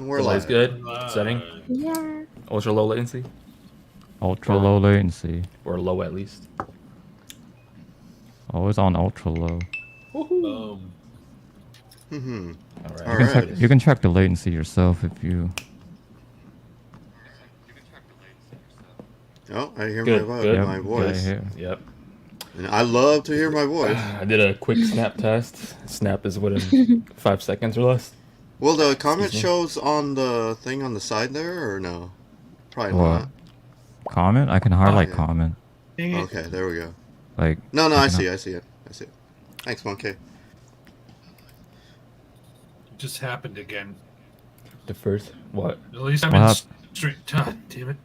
we're Delay's live. good. Setting. Yeah. Ultra low latency. Ultra low latency. Or low at least. Always on ultra low. Boom. Mm-hmm. Alright. All right. You can check the latency yourself if you. Oh, I hear Good, my, good. my voice. Yeah, Yep. And I love to hear my voice. I did a quick snap test. Snap is within 5 seconds or less. Will the comment Excuse me. shows on the thing on the side there, or no? Probably What? not. Comment? I can highlight yeah. comment. Okay, there we go. Like. No, I can see it. Thanks, Monkey. It just happened again. The first what? At least I'm What in hap- straight. Damn it.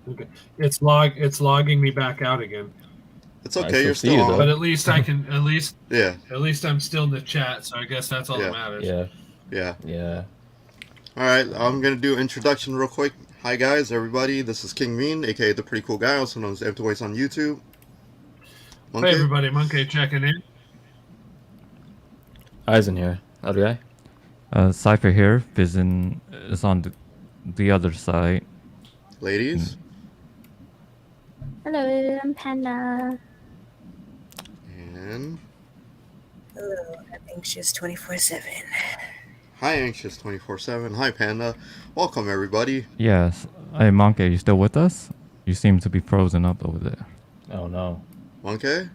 Okay. It's logging me back out again. It's I okay, still you're see still you, on. though. But at least I can. Yeah, At least I'm still in the chat. So I guess that's all Yeah. that matters. Yeah. yeah. Alright, I'm gonna do introduction real quick. Hi guys, everybody, this is King Mean, aka the Pretty Cool Guy, also known as Empty Voice on YouTube. Hey everybody, Monkey checking in. Eyes in here. Other guy? Cypher here. Vision is on the other side. Ladies. Hello, I'm Panda. And Hello, I'm anxious 24/7. hi Anxious 24/7. Hi Panda. Welcome everybody. Yes. Hey, Monkey, you still with us? You seem to be frozen up over there. Oh no. Monkey?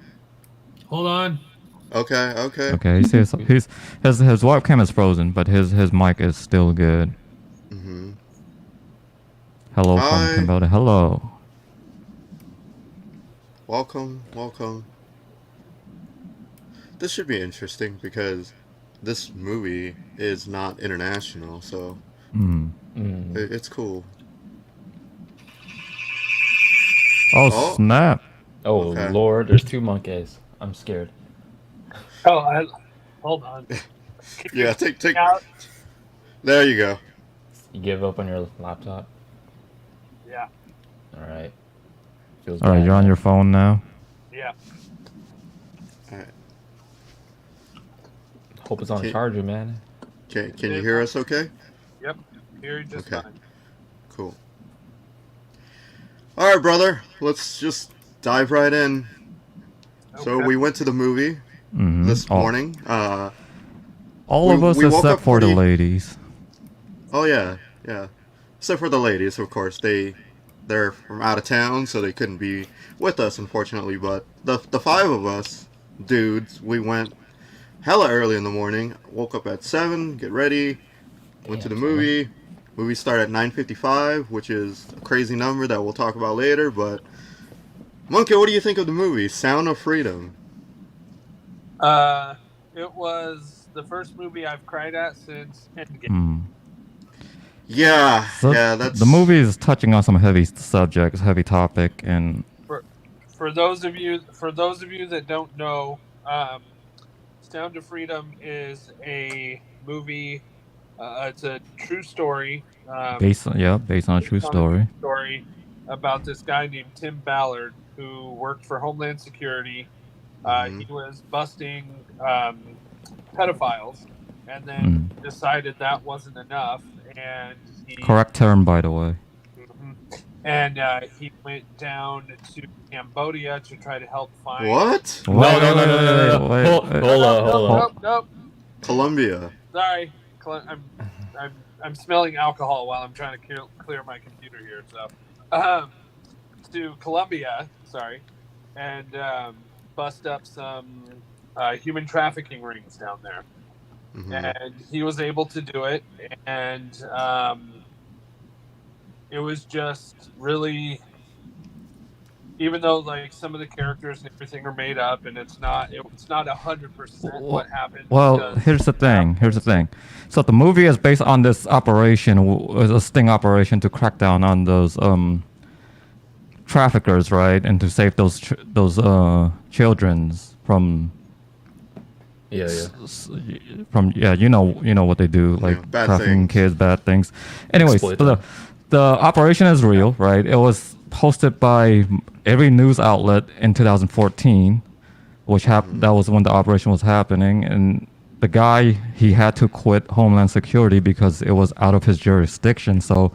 Hold on. Okay. Okay, his webcam is frozen, but his mic is still good. Mm-hmm. Hello Hi. from Cambodia. Hello. Welcome. This should be interesting because this movie is not international, so it's cool. Oh, snap. Oh Okay. Lord, there's 2 monkeys. I'm scared. Oh, hold on. Yeah, take. Out. There you go. You give up on your laptop? Yeah, Alright. Feels Alright, bad. you're on your phone now? yeah. Hope it's on Okay. charger, man. Can you hear us okay? Yep. Here you just Okay. fine. Cool. Alright, brother. Let's just dive right in. So Okay. we went to the movie this morning. All of us we woke except up for the pretty- ladies. Oh yeah. Except for the ladies, of course. They're from out of town, so they couldn't be with us, unfortunately. But the 5 of us dudes, we went hella early in the morning. Woke up at 7, get ready, went to the movie. Movie started at 9:55, which is a crazy number that we'll talk about later. But Monkey, what do you think of the movie Sound of Freedom? It was the first movie I've cried at since Endgame. Yeah, So that's the movie is touching on some heavy subjects, heavy topic, and For those of you that don't know, Sound of Freedom is a movie. It's a true story. based on a true story. Story about this guy named Tim Ballard who worked for Homeland Security. He was busting pedophiles, and then decided that wasn't enough, and Correct term, by the way. And he went down to Cambodia to try to help find. What? No. Wait. Hold on. Nope. Colombia. Sorry, I'm smelling alcohol while I'm trying to clear my computer here. So, to Colombia, and bust up some human trafficking rings down there. And he was able to do it, and it was just really, even though like some of the characters and everything are made up, and it's not 100% what happened. Well, here's the thing. So the movie is based on this operation, a sting operation to crack down on those traffickers, right, and to save those children from. Yeah. You know what they do, like bad trafficking things. kids, bad things. Anyways, Exploit so the operation is real, right? It was posted by every news outlet in 2014, which that was when the operation was happening, and the guy, he had to quit Homeland Security because it was out of his jurisdiction. So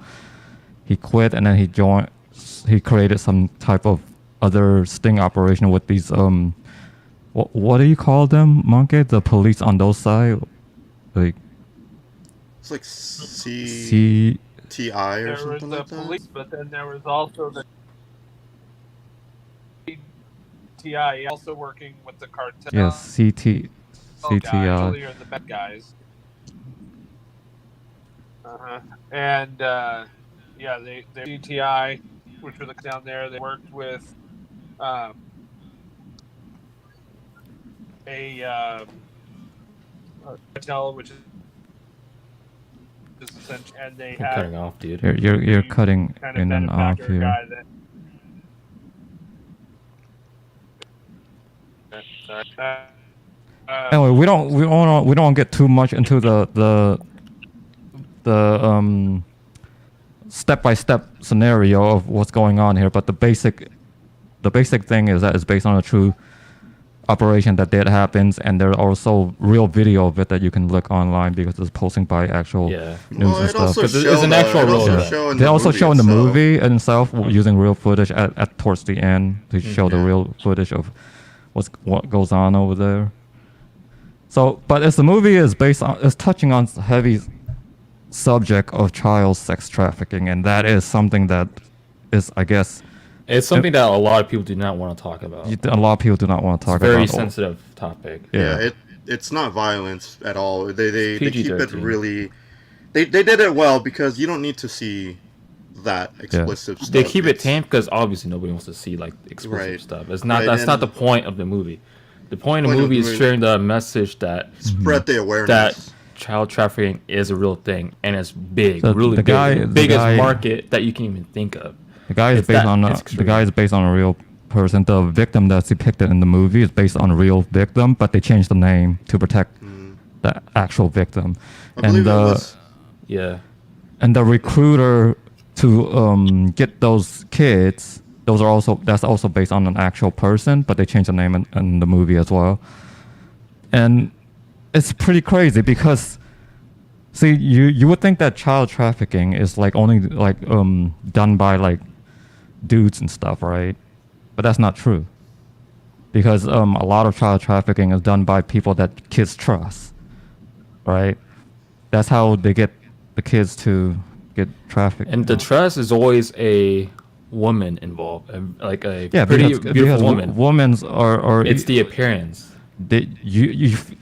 he quit, and then he created some type of other sting operation with these what do you call them, Monkey? The police on those side, like It's like C. CTI or There was something the like that. police, but then there was also the TI also working with the cartel. Yes, CTI. Actually, are the bad guys. And yeah, they CTI, which were the down there. They worked with a cartel, which is essential, and they I'm had cutting off, dude. You're cutting kind of in and off benefactor here. guy that. Anyway, we don't get too much into the step-by-step scenario of what's going on here, but the basic thing is that it's based on a true operation that did happens, and there's also real video of it that you can look online because it's posting by actual Yeah. news Well, and it stuff. also 'Cause it's show an the- actual it real also event. show in They the also movie show in the itself. movie itself using real footage at towards the end to show the Yeah. real footage of what goes on over there. So, but as the movie is touching on heavy subject of child sex trafficking, and that is something that is, I guess, It's something that a lot of people do not want to talk about. a lot of people do not want to talk It's a very about. sensitive topic. Yeah, it's not violence at all. They keep it PG-13. really. They did it well because you don't need to see that explicit stuff. They keep it It's- tame because obviously nobody wants to see like explicit Right. stuff. It's not Right, that's not and- the point of the movie. The point of the Point of movie the is movie- sharing the message that Spread the awareness. that child trafficking is a real thing and it's big, So really the big, guy- the the biggest guy- market that you can even think of. The guy is It's based that- on it's the extreme. guy is based on a real person. The victim that's depicted in the movie is based on a real victim, but they changed the name to protect the actual victim. I believe it was. Yeah, And the recruiter to get those kids, that's also based on an actual person, but they changed the name in the movie as well. And it's pretty crazy because, see, you would think that child trafficking is like only like done by like dudes and stuff, right? But that's not true. Because a lot of child trafficking is done by people that kids trust, right? That's how they get the kids to get trafficked. and the trust is always a woman involved, like a pretty because beautiful woman. Women's are It's the appearance. they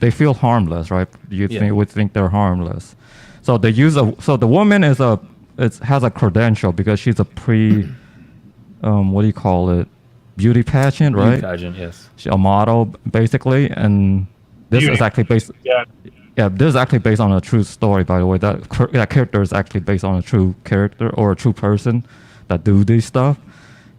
they feel harmless, right? Yeah. Would think they're harmless. So they use so the woman has a credential because she's a what do you call it? Beauty pageant, Beauty right? pageant, yes. She's a model basically, and this Beauty. is actually based. Yeah. Yeah, this is actually based on a true story, by the way. That character is actually based on a true character or a true person that do this stuff.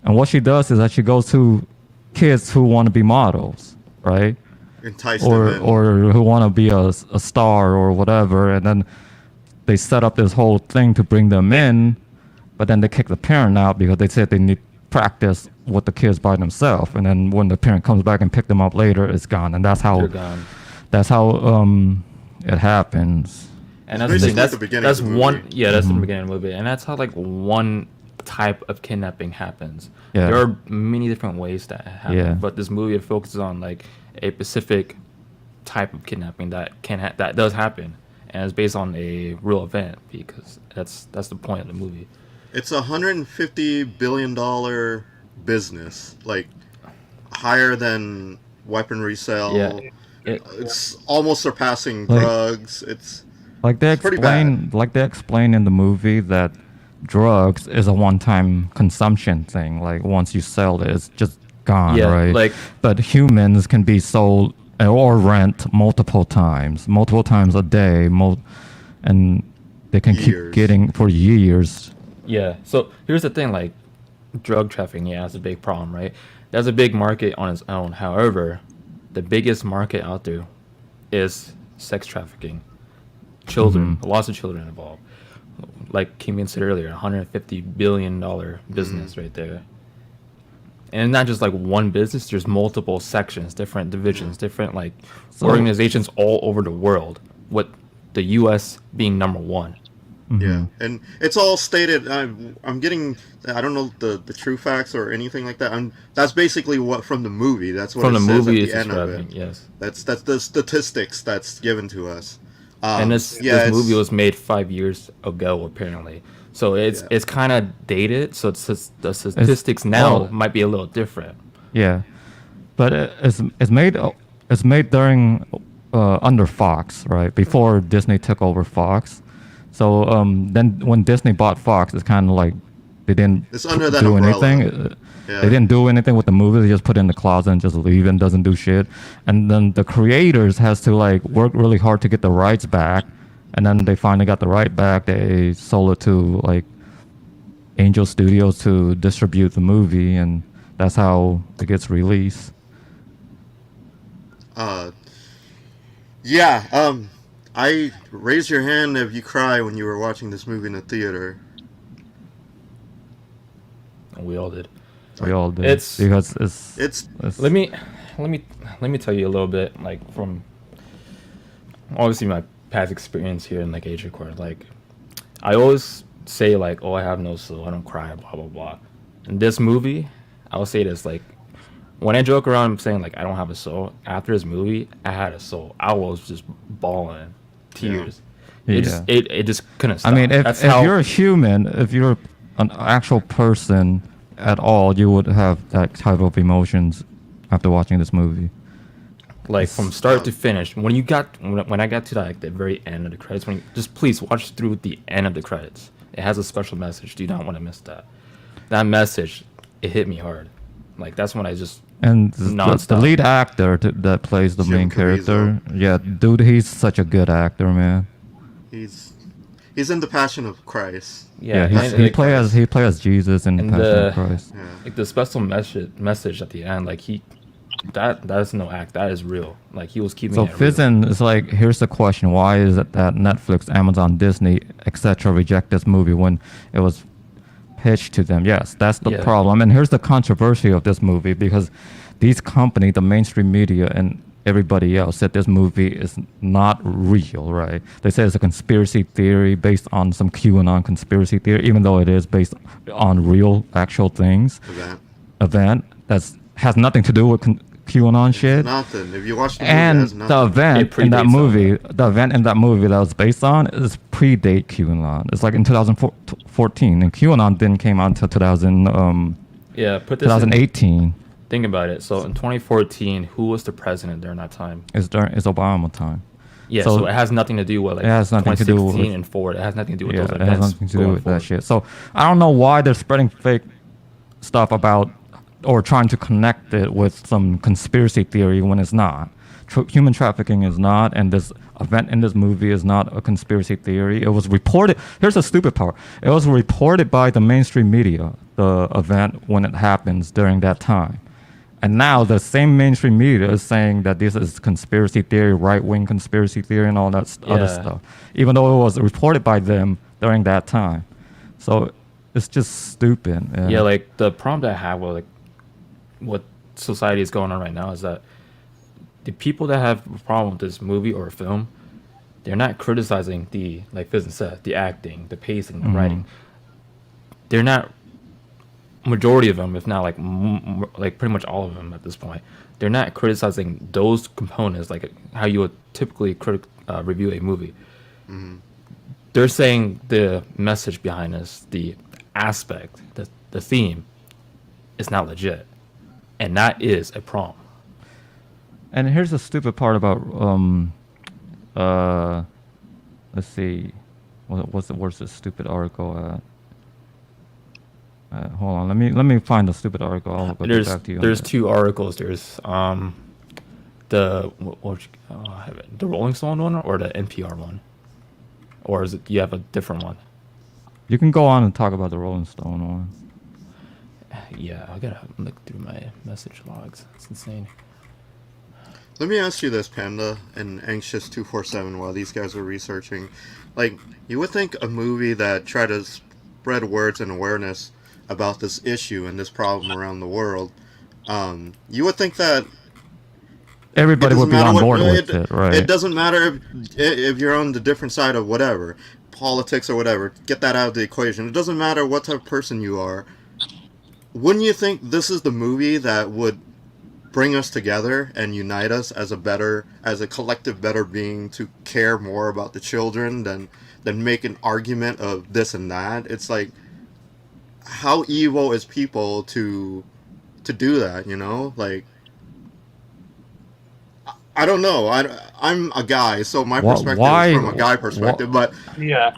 And what she does is that she goes to kids who want to be models, right? Entice them in. Or who want to be a star or whatever, and then they set up this whole thing to bring them in, but then they kick the parent out because they said they need practice with the kids by themselves, and then when the parent comes back and pick them up later, it's gone, and that's how They're gone. it happens. And that's the basically thing. That's the beginning that's of the movie. one. Yeah, that's the beginning of the movie, and that's how like one type of kidnapping happens. Yeah. There are many different ways that happen, Yeah. but this movie focuses on like a specific type of kidnapping that that does happen, and it's based on a real event because that's the point of the movie. It's $150 billion business, like higher than weaponry sale. Yeah. It's almost surpassing Like- drugs. It's Like they It's pretty bad. explain in the movie that drugs is a one-time consumption thing. Like once you sell it, it's just gone, Yeah, right? like- but humans can be sold or rent multiple times a day, and they can Years. keep getting for years. Yeah. So here's the thing, like drug trafficking, yeah, that's a big problem, right? That's a big market on its own. However, the biggest market out there is sex trafficking. Children, lots of children involved. Like Kim said earlier, $150 billion business right there. and not just like one business. There's multiple sections, different divisions, different like So- organizations all over the world. With the U.S. being number one. Yeah, and it's all stated. I'm getting. I don't know the true facts or anything like that. That's basically what from the movie. That's what From it the says movie, at it's the end of describing. it. Yes. That's the statistics that's given to us. And this movie was made 5 years ago, apparently. So it's kind of dated. So the statistics now might be a little different. Yeah, but it's made during under Fox, right? Before Disney took over Fox. So then when Disney bought Fox, it's kind of like they didn't It's under that do umbrella. anything. Yeah. They didn't do anything with the movie. They just put it in the closet and just leave and doesn't do shit. And then the creators has to like work really hard to get the rights back. And then they finally got the right back. They sold it to like Angel Studios to distribute the movie, and that's how it gets released. Yeah. I raise your hand if you cry when you were watching this movie in the theater. We all did. We all did. It's- because It's Let me tell you a little bit, like, from obviously my past experience here in like Asiakore. Like, I always say like, oh, I have no soul, I don't cry, blah blah blah. In this movie, I will say this, like, when I joke around saying like I don't have a soul, after this movie, I had a soul. I was just bawling, tears. Yeah. It just couldn't stop. I mean, That's if how you're a human, if you're an actual person at all, you would have that type of emotions after watching this movie. like from start to finish. When I got to like the very end of the credits, just please watch through the end of the credits. It has a special message. Do not want to miss that. That message, it hit me hard. Like, that's when I just And the nonstop. lead actor that plays the Jim main character, yeah, dude, he's such a good actor, man. he's in the Passion of Christ. Yeah, he play as Jesus in and Passion the- of Christ. Yeah. like the special message at the end. Like that's no act. That is real. Like, he was keeping So it real. Fizzin is like, here's the question: why is it that Netflix, Amazon, Disney, etc. reject this movie when it was pitched to them? Yes, that's the Yeah. problem. And here's the controversy of this movie, because these companies, the mainstream media and everybody else, said this movie is not real, right? They say it's a conspiracy theory based on some QAnon conspiracy theory, even though it is based on real, actual things. Event has nothing to do with QAnon shit. Nothing. If you watch the movie, it And has the nothing. event It in that predates movie, that. the event in that movie that was based on is predate QAnon. It's like in 2014, and QAnon didn't came out until Yeah, put this in, 2018. think about it. So in 2014, who was the president during that time? It's Obama time. Yeah, So- so it has nothing to do with like It has nothing to do 2016 with- and forward. It has nothing to do with Yeah, those it events. has nothing to do going with that forward. shit. So I don't know why they're spreading fake stuff about or trying to connect it with some conspiracy theory when it's not. Human trafficking is not, and this event in this movie is not a conspiracy theory. It was reported. Here's the stupid part. It was reported by the mainstream media, the event when it happens during that time. And now the same mainstream media is saying that this is conspiracy theory, right-wing conspiracy theory, and all that other Yeah. stuff, even though it was reported by them during that time. So it's just stupid. Yeah, like the problem that I have with like what society is going on right now is that the people that have a problem with this movie or film, they're not criticizing the, like Fizzin said, the acting, the pacing, the writing. They're not, majority of them, if not like like pretty much all of them at this point, they're not criticizing those components like how you would typically review a movie. They're saying the message behind this, the aspect, the theme, is not legit, and that is a problem. And here's the stupid part about let's see, where's the stupid article at? Hold on, let me find the stupid article. I'll get There's back to you. on there's that. two articles. There's the the Rolling Stone one or the NPR one, or is it you have a different one? You can go on and talk about the Rolling Stone one. Yeah, I gotta look through my message logs. It's insane. Let me ask you this, Panda and Anxious247, while these guys are researching. Like, you would think a movie that tried to spread words and awareness about this issue and this problem around the world, you would think that Everybody would be on board with it, right? it doesn't matter if you're on the different side of whatever, politics or whatever. Get that out of the equation. It doesn't matter what type of person you are. Wouldn't you think this is the movie that would bring us together and unite us as a collective better being to care more about the children than make an argument of this and that? It's like, how evil is people to do that, you know? Like, I don't know. I'm a guy, so my perspective is from a guy perspective, but Yeah.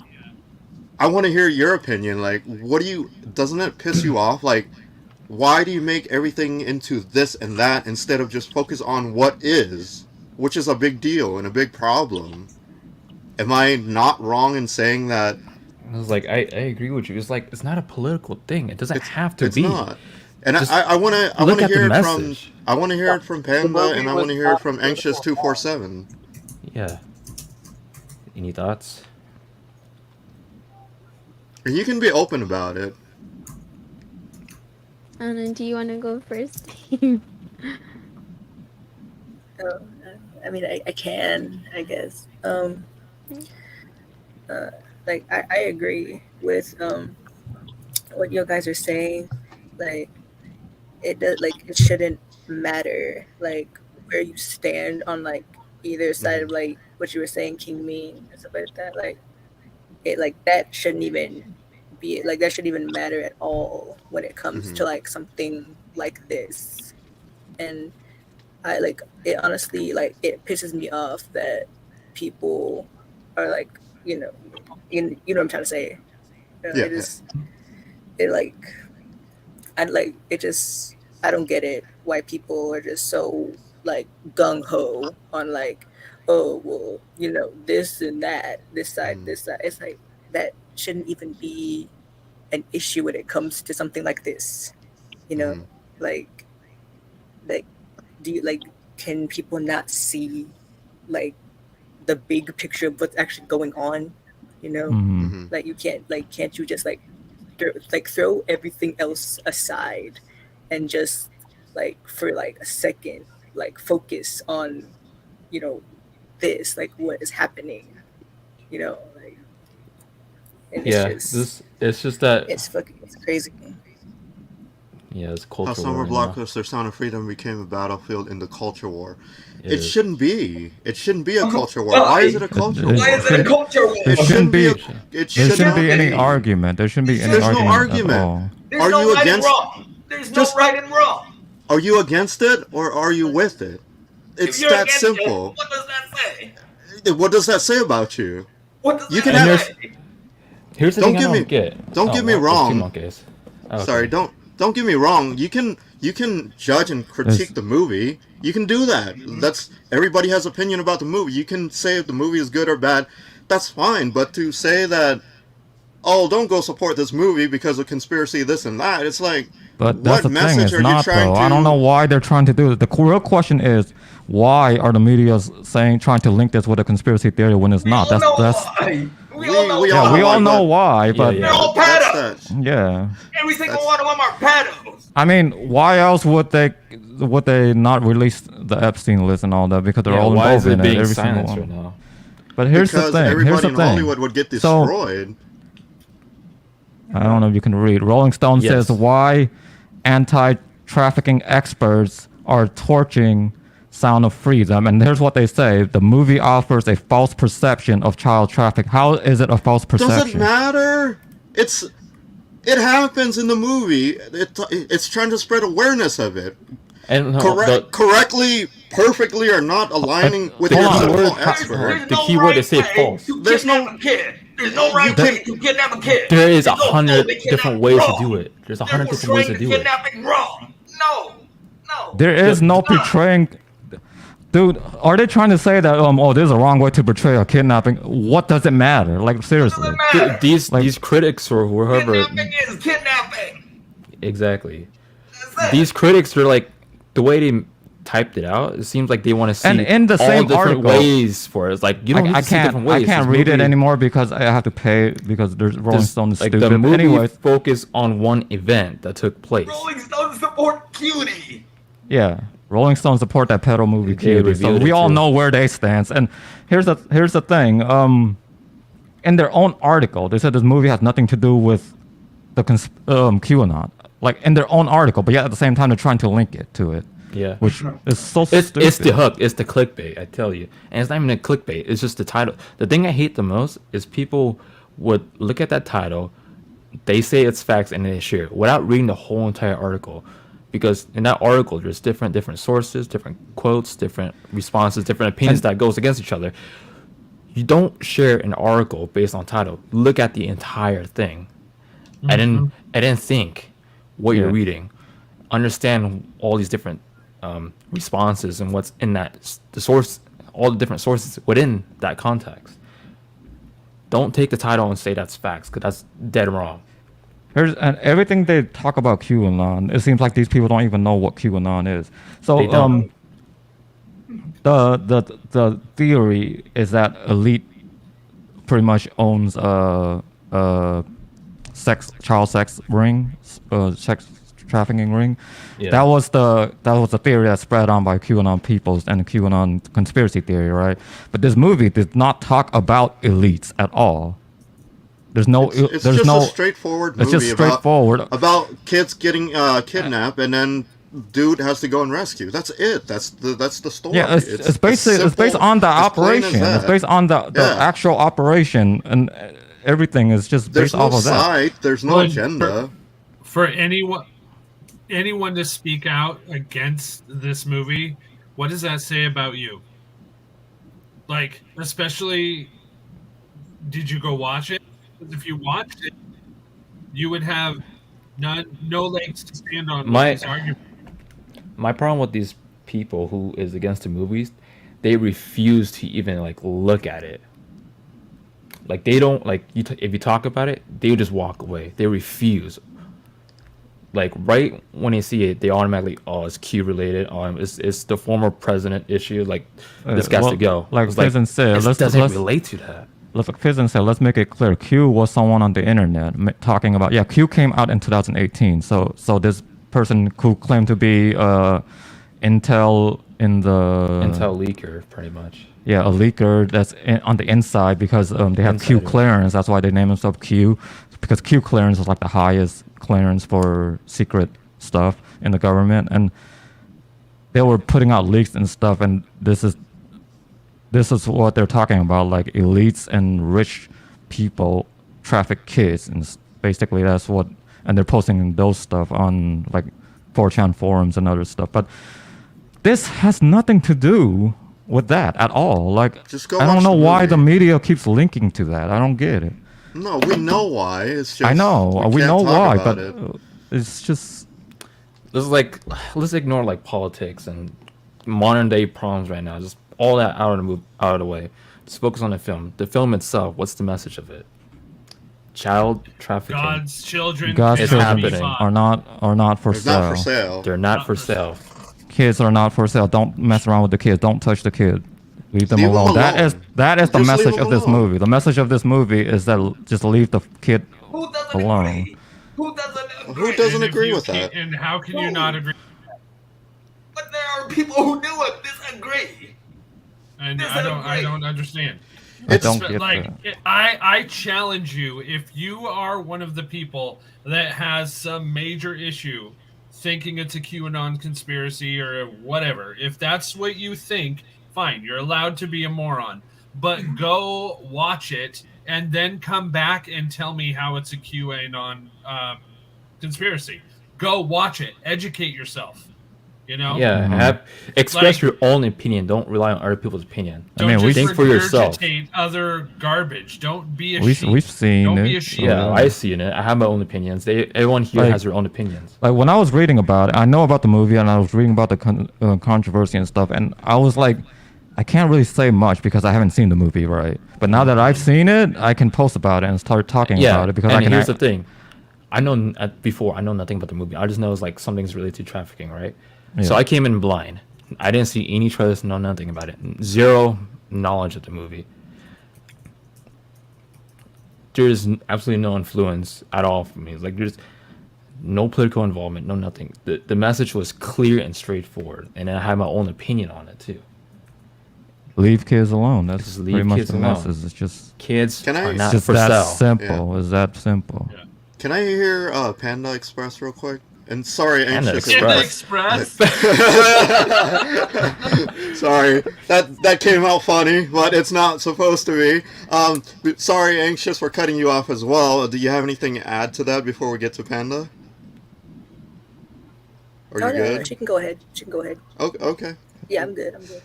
I want to hear your opinion. Like, doesn't it piss you off? Like, why do you make everything into this and that instead of just focus on what is, which is a big deal and a big problem? Am I not wrong in saying that? I was like, I agree with you. It's like, it's not a political thing. It doesn't have to It's be. not. And Just I want to look at the hear it from message. I want to hear it from Panda, movie and I was want to hear it not from political Anxious 247. Yeah. Any thoughts? And you can be open about it. I don't know. Do you want to go first? Oh, I mean, I can, I guess. Like I agree with what you guys are saying. Like it shouldn't matter like where you stand on like either side of like what you were saying, King Mean and stuff like that. Like it like that shouldn't even be like that shouldn't even matter at all when it comes to like something like this. And I like it honestly, like it pisses me off that people are like, you know what I'm trying to say. Yeah, It is it like I don't get it why people are just so like gung ho on like, oh well, this and that, this side, this side. It's like that shouldn't even be an issue when it comes to something like this. Like do you like can people not see like the big picture of what's actually going on? Like you can't you just like throw everything else aside and just like for like a second like focus on this, like what is happening, like and Yeah. it's It's just that. it's crazy. Yeah, it's How culture. Summer war, you know? Blockbuster Sound of Freedom became a battlefield in the culture war. It It is. shouldn't be. It shouldn't be a culture war. Why? Why is it a culture war? Why is it a culture war? There shouldn't be. It There should shouldn't not be any be. argument. There shouldn't be any There's no argument at argument. all. There's Are no you right against- and wrong. There's no Just- right and wrong. Are you against it or are you with it? If It's you're that against simple. it, what does that say? What does that say about you? What does You that can have- say? Here's the Don't thing I get don't me- get. don't get me well, there's wrong. two monkeys. Okay. Sorry, don't get me wrong. You can judge and critique the movie. You can do that. That's everybody has opinion about the movie. You can say if the movie is good or bad. That's fine. But to say that, oh, don't go support this movie because of conspiracy, this and that. It's like, But that's what the thing. message It's are you not trying though. to? I don't know why they're trying to do it. The real question is, why are the media trying to link this with a conspiracy theory when it's not? We all know That's why. We We- all know we why. all yeah. We all know but- why, but yeah. They're all That's pedos. that. yeah. Every single That's- one of them are pedos. I mean, why else would they not release the Epstein list and all that because they're Yeah, all why is involved it in it? being Every single silenced one. right now? But here's Because the thing. everybody Here's the in thing. Hollywood would get So- destroyed. I don't know if you can read. Rolling Stone Yes. says why anti-trafficking experts are torching Sound of Freedom, and here's what they say: the movie offers a false perception of child trafficking. How is it a false perception? Does it matter? It happens in the movie. It's trying to spread awareness of it. And no, Correctly, perfectly, or not aligning with hold your on. typical There's- expert. The key word is say way false. to There's no- kidnap a kid. There's no right You way can- to kidnap a kid. there is There's no 100 way to different kidnap ways to wrong. do it. There's They're 100 different ways to portraying do it. kidnapping wrong. No. There is no portraying. Dude, are they trying to say that oh, there's a wrong way to portray a kidnapping? What does it matter? Like seriously. Doesn't matter. These critics or whoever Kidnapping is kidnapping. exactly. That's it. These critics are like the way they typed it out, it seems like they want to see And in the all same different article- ways for it. It's like you don't need to see different ways. I can't This read it movie- anymore because I have to pay because there's Rolling Stone is like stupid. the movie Anyways, focused on one event that took place. Rolling Stones support cutie. yeah, Rolling Stone support that pedal movie They cutie, so reviewed we it all too. know where they stand. And here's the thing. In their own article, they said this movie has nothing to do with the QAnon. Like in their own article, but yet at the same time they're trying to link it to it, Yeah. which is so It's stupid. the hook. It's the clickbait. I tell you, and it's not even a clickbait. It's just the title. The thing I hate the most is people would look at that title, they say it's facts, and they share it without reading the whole entire article, because in that article there's different sources, different quotes, different responses, different opinions that goes against each other. You don't share an article based on title. Look at the entire thing, and then think what you're Yeah. reading. Understand all these different responses and what's in the source, all the different sources within that context. Don't take the title and say that's facts, because that's dead wrong. And everything they talk about QAnon, it seems like these people don't even know what QAnon is. So They don't. the theory is that elite pretty much owns child sex ring, sex trafficking ring. Yeah. That was the theory that spread on by QAnon peoples and the QAnon conspiracy theory, right? But this movie did not talk about elites at all. There's no. It's there's just no. a straightforward movie It's just straightforward. about kids getting kidnapped, and then dude has to go and rescue. That's it. That's the story. Yeah, it's based on the operation. It's based on the Yeah. actual operation, and everything is just There's based no off of that. side. There's no Well, agenda. For anyone to speak out against this movie, what does that say about you? Like, especially, did you go watch it? 'Cause if you watched it, you would have no legs to stand on with My- this argument. My problem with these people who is against the movies, they refuse to even like look at it. Like they don't like you. If you talk about it, they just walk away. They refuse. Like right when they see it, they automatically, oh, it's Q related. It's the former president issue. Like this got well, to go. like It's Prison said, it doesn't relate to that. Like Prison said, let's make it clear. Q was someone on the internet talking about. Yeah, Q came out in 2018. So this person who claimed to be Intel in the Intel leaker, pretty much. Yeah, a leaker that's on the inside because they have Q Insider. clearance. That's why they name themselves Q, because Q clearance is like the highest clearance for secret stuff in the government. And they were putting out leaks and stuff. And this is what they're talking about, like elites and rich people traffic kids, and basically that's what. And they're posting those stuff on like 4chan forums and other stuff. But this has nothing to do with that at all. Like, Just go I don't watch know the why movie. the media keeps linking to that. I don't get it. No, we know why. It's just I know we can't know talk why, about but it. it's just This is like, let's ignore like politics and modern day problems right now. Just all that out of the way. Just focus on the film. The film itself. What's the message of it? Child trafficking. God's children God's It's cannot be happening. bought. are not for It's sale. not for sale. They're not for sale. Kids are not for sale. Don't mess around with the kids. Don't touch the kid. Leave them Leave them alone. That is alone. the Just leave message them of this alone. movie. The message of this movie is that just leave the kid Who doesn't alone. agree? Who doesn't agree? Who doesn't And if agree you with can't- that? And how can you not agree? But there are people who do it. Disagree. And This I is don't great. understand. I don't But, get like that. I challenge you, if you are one of the people that has some major issue thinking it's a QAnon conspiracy or whatever, if that's what you think, fine, you're allowed to be a moron. But go watch it and then come back and tell me how it's a QAnon conspiracy. Go watch it. Educate yourself. You know? Yeah, express Like- your own opinion. Don't rely on other people's opinion. I mean, Don't we just think for yourself. regurgitate other garbage. Don't be a We've sheep. seen Don't it. be a sheep. Yeah, I see in it. I have my own opinions. Everyone here Like- has their own opinions. Like when I was reading about it, I know about the movie and I was reading about the controversy and stuff, and I was like, I can't really say much because I haven't seen the movie, right? But now that I've seen it, I can post about it and start talking Yeah, about it because and I can. here's the thing. I know before. I know nothing about the movie. I just know it's like something's related to trafficking, right? So Yeah. I came in blind. I didn't see any trailers, know nothing about it. Zero knowledge of the movie. There's absolutely no influence at all for me. Like there's no political involvement, no nothing. The message was clear and straightforward, and I had my own opinion on it too. Leave kids alone. That's Just leave pretty much kids the alone. message. It's just Kids Can I- are It's not just for that sale. simple. It's that simple. Yeah. Can I hear Panda Express real quick? And sorry, Panda anxious. Express. Sorry, that came out funny, but it's not supposed to be. Sorry, anxious for cutting you off as well. Do you have anything to add to that before we get to Panda? Are you Oh, no, good? she can go ahead. She can go ahead. Okay. Yeah, I'm good. I'm good.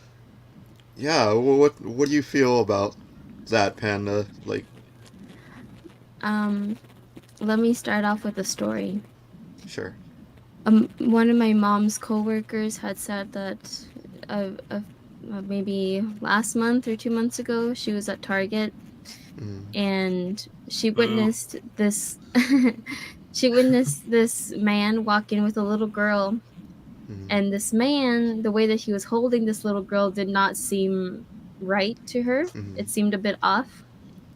Yeah. Well, what do you feel about that, Panda? Like, Let me start off with a story. sure. One of my mom's coworkers had said that maybe last month or 2 months ago, she was at Target Mm. and she witnessed this. She witnessed this man walk in with a little girl, Mhm. and this man, the way that he was holding this little girl, did not seem right to her. Mhm. It seemed a bit off.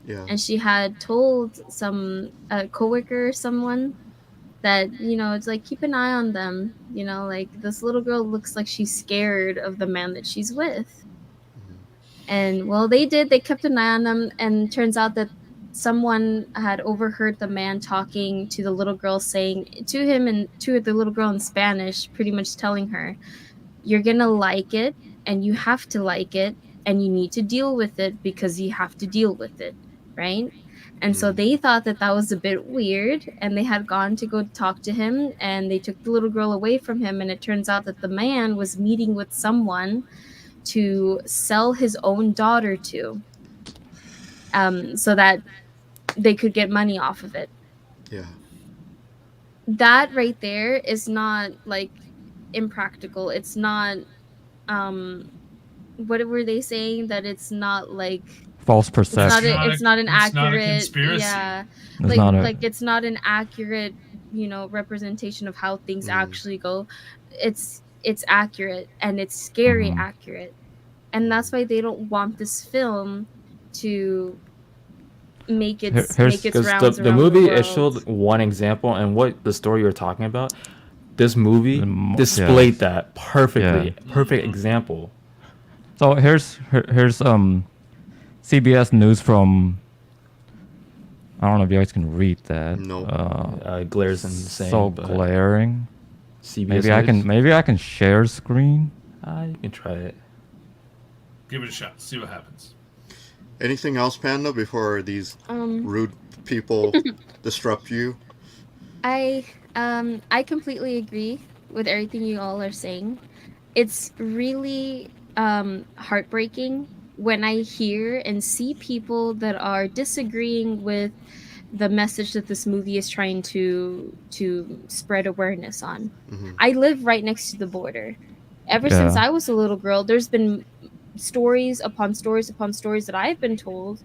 Yeah. And she had told some coworker or someone that, it's like, keep an eye on them, like this little girl looks like she's scared of the man that she's with. And well, they kept an eye on them, and turns out that someone had overheard the man talking to the little girl, saying to him and to the little girl in Spanish, pretty much telling her, you're gonna like it, and you have to like it, and you need to deal with it because you have to deal with it, right? And so they thought that that was a bit weird, and they had gone to go talk to him, and they took the little girl away from him, and it turns out that the man was meeting with someone to sell his own daughter to, so that they could get money off of it. Yeah. That right there is not like impractical. It's not what were they saying, that it's not like False it's perception. it's not an it's not a accurate, conspiracy. yeah, It's not a- like it's not an accurate, representation of how things actually go. It's accurate, and it's scary Mhm. accurate, and that's why they don't want this film to make its Here's- make its Because rounds the around movie, the it world. showed one example, and what the story you're talking about, this movie Yeah. displayed that perfectly. Yeah. Perfect example. So here's CBS News from. I don't know if you guys can read that. No. Glares insane. So but glaring. CBS Maybe I can share screen. You can try it. Give it a shot. See what happens. Anything else, Panda, before these rude people disrupt you? I completely agree with everything you all are saying. It's really heartbreaking when I hear and see people that are disagreeing with the message that this movie is trying to spread awareness on. Mhm. I live right next to the border. Ever since Yeah. I was a little girl, there's been stories upon stories upon stories that I've been told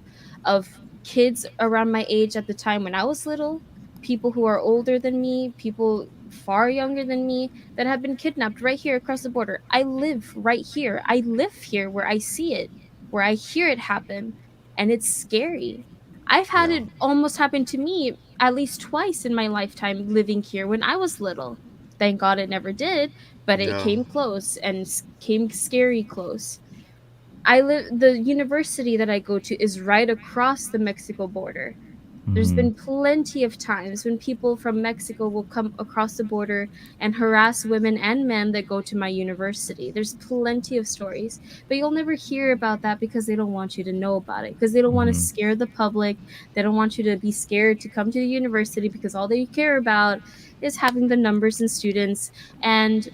of kids around my age at the time when I was little, people who are older than me, people far younger than me, that have been kidnapped right here across the border. I live right here. I live here where I see it, where I hear it happen, and it's scary. I've had Yeah. it almost happen to me at least twice in my lifetime living here when I was little. Thank God it never did, but it Yeah. came close and came scary close. The university that I go to is right across the Mexico border. There's Mhm. been plenty of times when people from Mexico will come across the border and harass women and men that go to my university. There's plenty of stories, but you'll never hear about that because they don't want you to know about it, because they don't want to Mhm. scare the public. They don't want you to be scared to come to the university, because all they care about is having the numbers and students and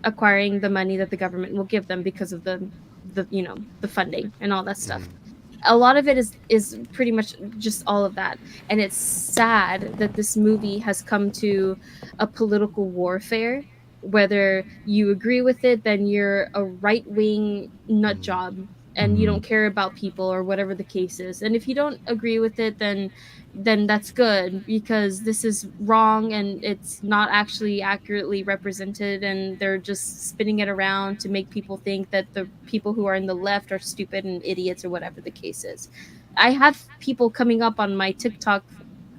acquiring the money that the government will give them because of the the funding and all that stuff. A lot of it is pretty much just all of that, and it's sad that this movie has come to a political warfare. Whether you agree with it, then you're a right-wing nut job, and you don't care about people or whatever the case is. And if you don't agree with it, then that's good, because this is wrong and it's not actually accurately represented, and they're just spinning it around to make people think that the people who are in the left are stupid and idiots or whatever the case is. I have people coming up on my TikTok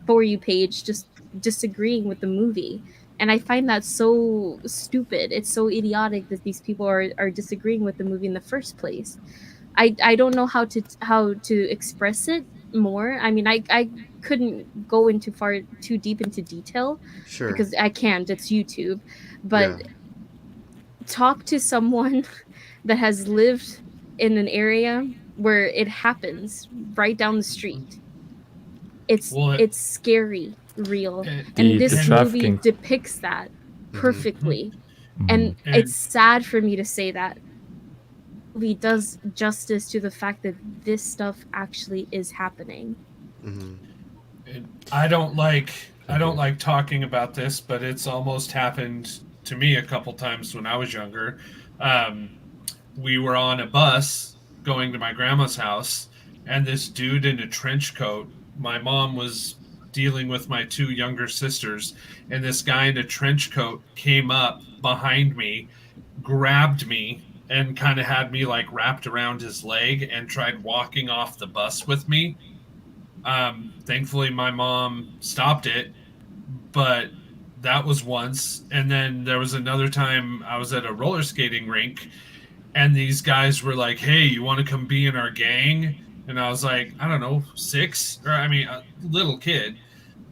for you page just disagreeing with the movie, and I find that so stupid. It's so idiotic that these people are disagreeing with the movie in the first place. I don't know how to express it more. I mean, I couldn't go into far too deep into detail Sure. because I can't. It's YouTube. But Yeah. talk to someone that has lived in an area where it happens right down the street. Well, It's scary, real. and, And The this movie trafficking. depicts that perfectly. And And- it's sad for me to say that movie does justice to the fact that this stuff actually is happening. Hmm. I don't like talking about this, but it's almost happened to me a couple times when I was younger. We were on a bus going to my grandma's house, and this dude in a trench coat. My mom was dealing with my two younger sisters, and this guy in a trench coat came up behind me, grabbed me, and kind of had me like wrapped around his leg and tried walking off the bus with me. Thankfully, my mom stopped it, but that was once. And then there was another time I was at a roller skating rink, and these guys were like, "Hey, you want to come be in our gang?" And I was like, I don't know, 6, or I mean, a little kid.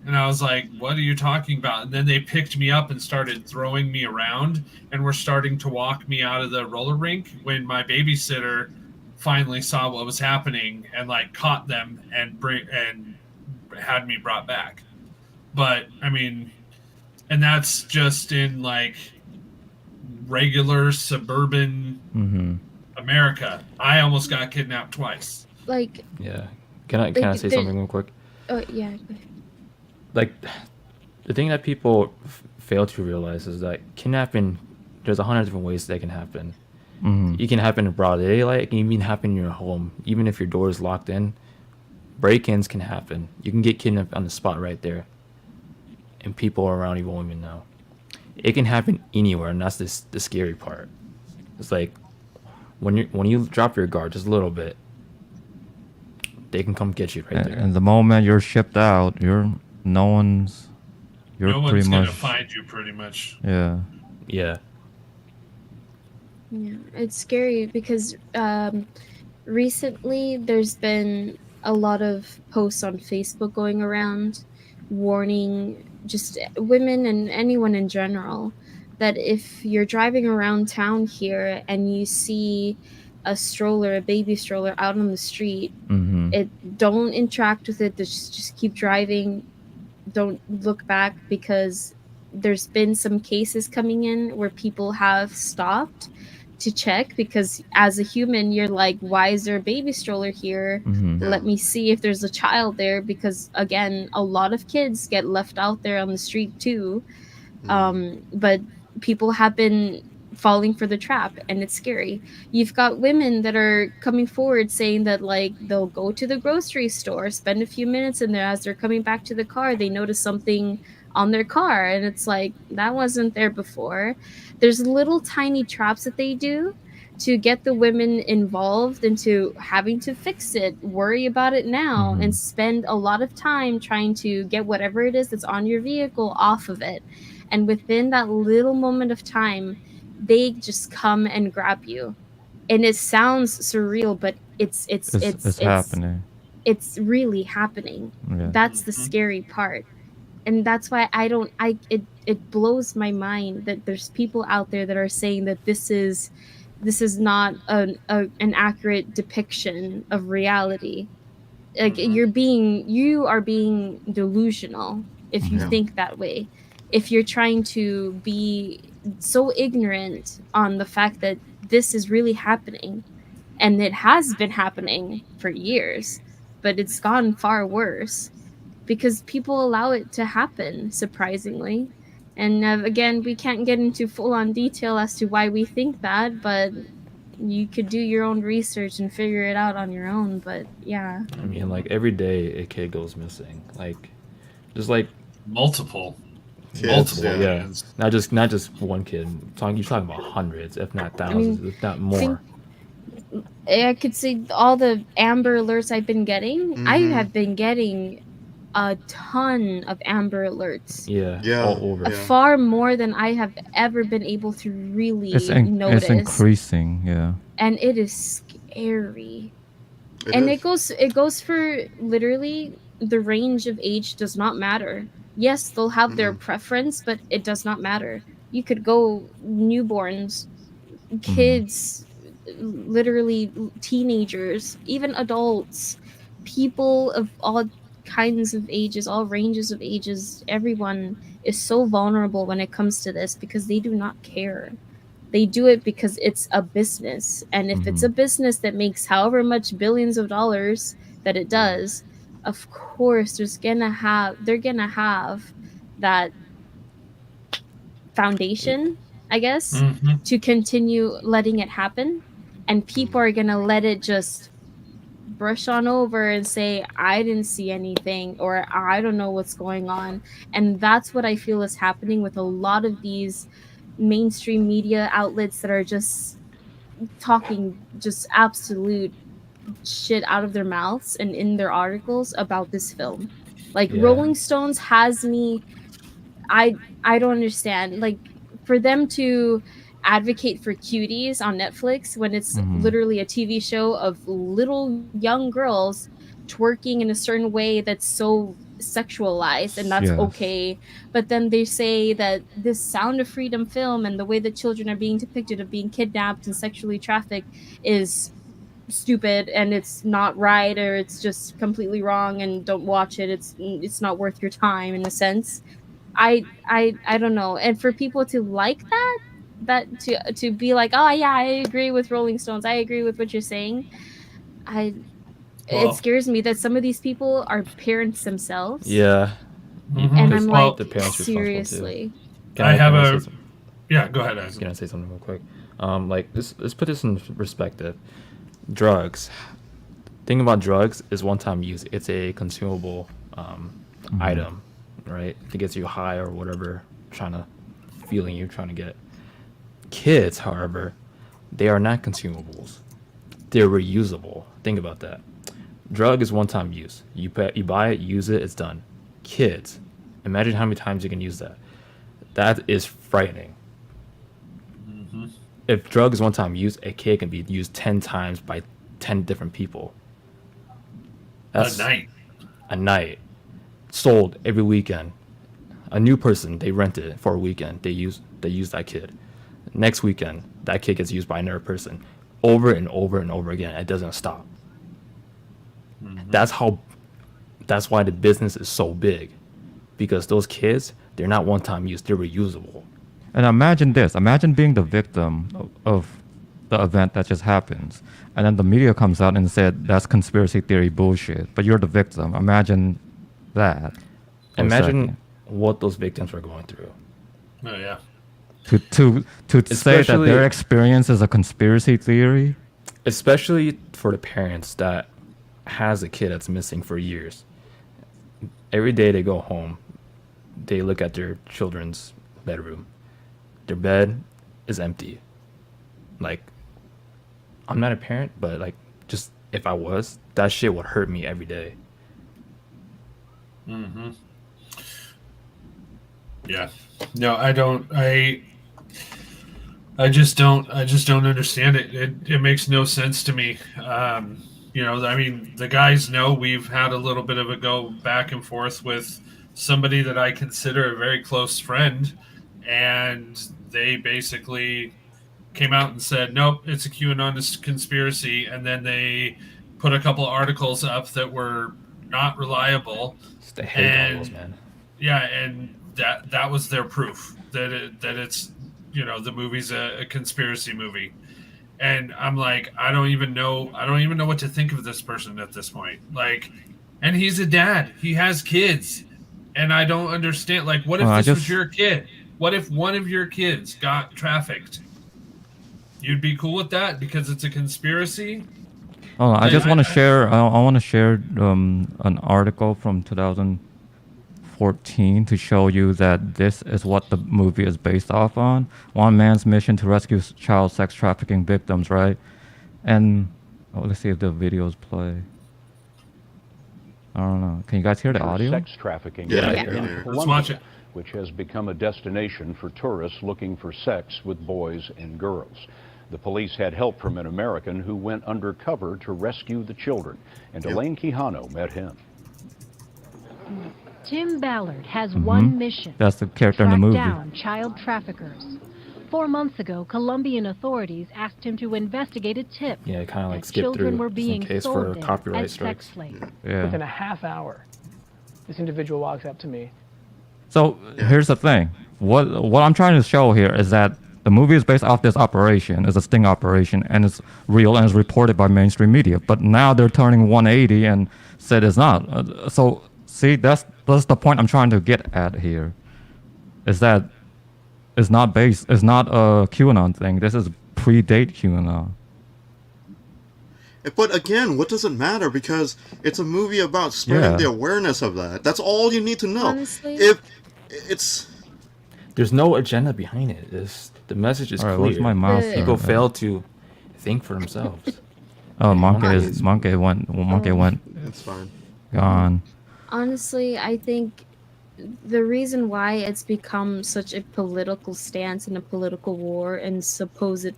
And I was like, "What are you talking about?" And then they picked me up and started throwing me around, and were starting to walk me out of the roller rink when my babysitter finally saw what was happening and like caught them and had me brought back. But I mean, and that's just in like regular suburban America. I almost got kidnapped twice. Like, Yeah. Can I Like, say there- something real quick? oh yeah, Like, the thing that people fail to realize is that kidnapping, there's 100 different ways that can happen. It can happen in broad daylight. It can even happen in your home. Even if your door is locked in, break-ins can happen. You can get kidnapped on the spot right there, and people around you won't even know. It can happen anywhere, and that's the scary part. It's like when you drop your guard just a little bit, they can come get you right there. And the moment you're shipped out, you're No one's pretty gonna much find you, pretty much. yeah. Yeah. yeah, it's scary because recently there's been a lot of posts on Facebook going around warning just women and anyone in general that if you're driving around town here and you see a stroller, a baby stroller out on the street, don't interact with it. Just keep driving. Don't look back, because there's been some cases coming in where people have stopped to check, because as a human you're like, why is there a baby stroller here? Let me see if there's a child there, because again, a lot of kids get left out there on the street too. But people have been falling for the trap, and it's scary. You've got women that are coming forward saying that like they'll go to the grocery store, spend a few minutes in there, as they're coming back to the car they notice something on their car, and it's like, that wasn't there before. There's little tiny traps that they do to get the women involved into having to fix it, worry about it now, and spend a lot of time trying to get whatever it is that's on your vehicle off of it. And within that little moment of time, they just come and grab you. And it sounds surreal, but it's happening. It's really happening. Yeah. That's the scary part. And that's why it blows my mind that there's people out there that are saying that this is not an accurate depiction of reality. Like, you are being delusional if you Yeah. think that way. If you're trying to be so ignorant on the fact that this is really happening, and it has been happening for years, but it's gotten far worse because people allow it to happen, surprisingly. And again, we can't get into full on detail as to why we think that, but you could do your own research and figure it out on your own. But yeah, I mean, like every day a kid goes missing. Like, just like Multiple. Kids, Multiple. yeah. yeah, not just one kid. You're talking about hundreds, if not I thousands, mean, if not more. I could say all the Amber Alerts I've been getting. I Mhm. have been getting a ton of Amber Alerts. Yeah, Yeah, all over. yeah. Far more than I have ever been able to really It's notice. increasing. Yeah. And it is scary. It And is. it goes for literally the range of age does not matter. Yes, they'll have their Mhm. preference, but it does not matter. You could go newborns, Mhm. kids, literally teenagers, even adults, people of all kinds of ages, all ranges of ages. Everyone is so vulnerable when it comes to this because they do not care. They do it because it's a business. And if it's a Mhm. business that makes however much billions of dollars that it does, of course they're gonna have that foundation, I guess, Mm-hmm. to continue letting it happen. And people are gonna let it just brush on over and say, I didn't see anything, or I don't know what's going on. And that's what I feel is happening with a lot of these mainstream media outlets that are just talking just absolute shit out of their mouths and in their articles about this film. Like Yeah, Rolling Stones has me I don't understand. Like for them to advocate for cuties on Netflix when it's Mhm. literally a TV show of little young girls twerking in a certain way that's so sexualized and that's Yes. okay. But then they say that this Sound of Freedom film and the way that children are being depicted of being kidnapped and sexually trafficked is stupid and it's not right, or it's just completely wrong and don't watch it. It's not worth your time in a sense. I don't know. And for people to like that to be like, "Oh yeah, I agree with Rolling Stones. I agree with what you're saying." I It Well, scares me that some of these people are parents themselves. yeah. And Because I'm well, like, the parents responsible too. seriously. I have Can I say a. something? Yeah, go ahead, Isaac. Can I say something real quick? Like let's put this in perspective. Drugs. Thing about drugs is one-time use. It's a consumable item, right? It gets you high or whatever feeling you're trying to get. Kids, however, they are not consumables. They're reusable. Think about that. Drug is one-time use. You buy it, use it, it's done. Kids, imagine how many times you can use that. That is frightening. If drug is one-time use, a kid can be used 10 times by 10 different people. A That's night. a night. Sold every weekend. A new person, they rent it for a weekend. They use that kid. Next weekend, that kid gets used by another person. Over and over and over again. It doesn't stop. That's why the business is so big. Because those kids, they're not one-time use, they're reusable. And imagine this. Imagine being the victim of the event that just happens. And then the media comes out and said that's conspiracy theory bullshit. But you're the victim. Imagine that. for a Imagine second. what those victims were going through. Oh yeah. To say that Especially- their experience is a conspiracy theory. Especially for the parents that has a kid that's missing for years. Every day they go home, they look at their children's bedroom. Their bed is empty. Like, I'm not a parent, but like, just if I was, that shit would hurt me every day. Mm-hmm. Yeah. No, I don't. I just don't. I just don't understand it. It makes no sense to me. I mean, the guys know we've had a little bit of a go back and forth with somebody that I consider a very close friend, and they basically came out and said, "Nope, it's a QAnon conspiracy," and then they put a couple articles up that were not reliable. It's the hate And- on those, man. Yeah, and that was their proof that it's the movie's a conspiracy movie. And I'm like, I don't even know what to think of this person at this point. Like, and he's a dad. He has kids. And I don't understand, like, what if Oh, I this was just- your kid? What if one of your kids got trafficked? You'd be cool with that because it's a conspiracy. Oh, I Then just want to share. I want to share an article from 2014 to show you that this is what the movie is based off on. One man's mission to rescue child sex trafficking victims, right? And let's see if the videos play. I don't know. Can you guys hear the audio? Sex trafficking Yeah, Yeah. in yeah. Let's watch it. which has become a destination for tourists looking for sex with boys and girls. The police had help from an American who went undercover to rescue the children, and Yep. Elaine Quijano met him. Tim Ballard has one mission. That's the character in the track movie. down child traffickers. 4 months ago, Colombian authorities asked him to investigate a tip Yeah, kind of like that skip children through were just being in case sold for there copyright as strikes. sex slaves. Yeah. Within a half hour, this individual walks up to me. So here's the thing. What I'm trying to show here is that the movie is based off this operation. It's a sting operation, and it's real and it's reported by mainstream media. But now they're turning 180 and said it's not. So see, that's the point I'm trying to get at here. Is that it's not a QAnon thing. This is predate QAnon. But again, what does it matter? Because it's a movie about spreading Yeah. the awareness of that. That's all you need to know. Honestly- If it's There's no agenda behind it. The message is All right, clear. where's my mouse? The- People here? fail to think for themselves. Oh, monkey Monkeys. went it's fine. gone. Honestly, I think the reason why it's become such a political stance and a political war and supposed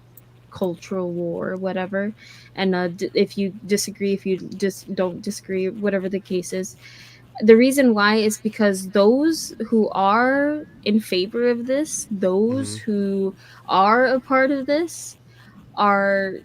cultural war, whatever, and if you disagree, if you just don't disagree, whatever the case is, the reason why is because those who are in favor of this, those who are a part of this, are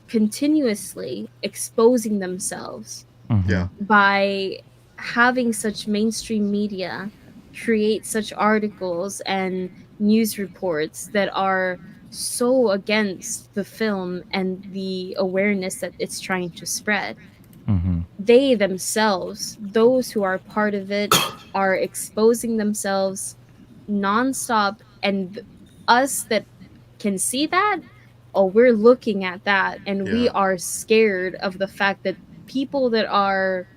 continuously exposing themselves Yeah. by having such mainstream media create such articles and news reports that are so against the film and the awareness that it's trying to spread. They themselves, those who are part of it, are exposing themselves nonstop, and us that can see that, oh, we're looking at that, and we Yeah. are scared of the fact that people that are,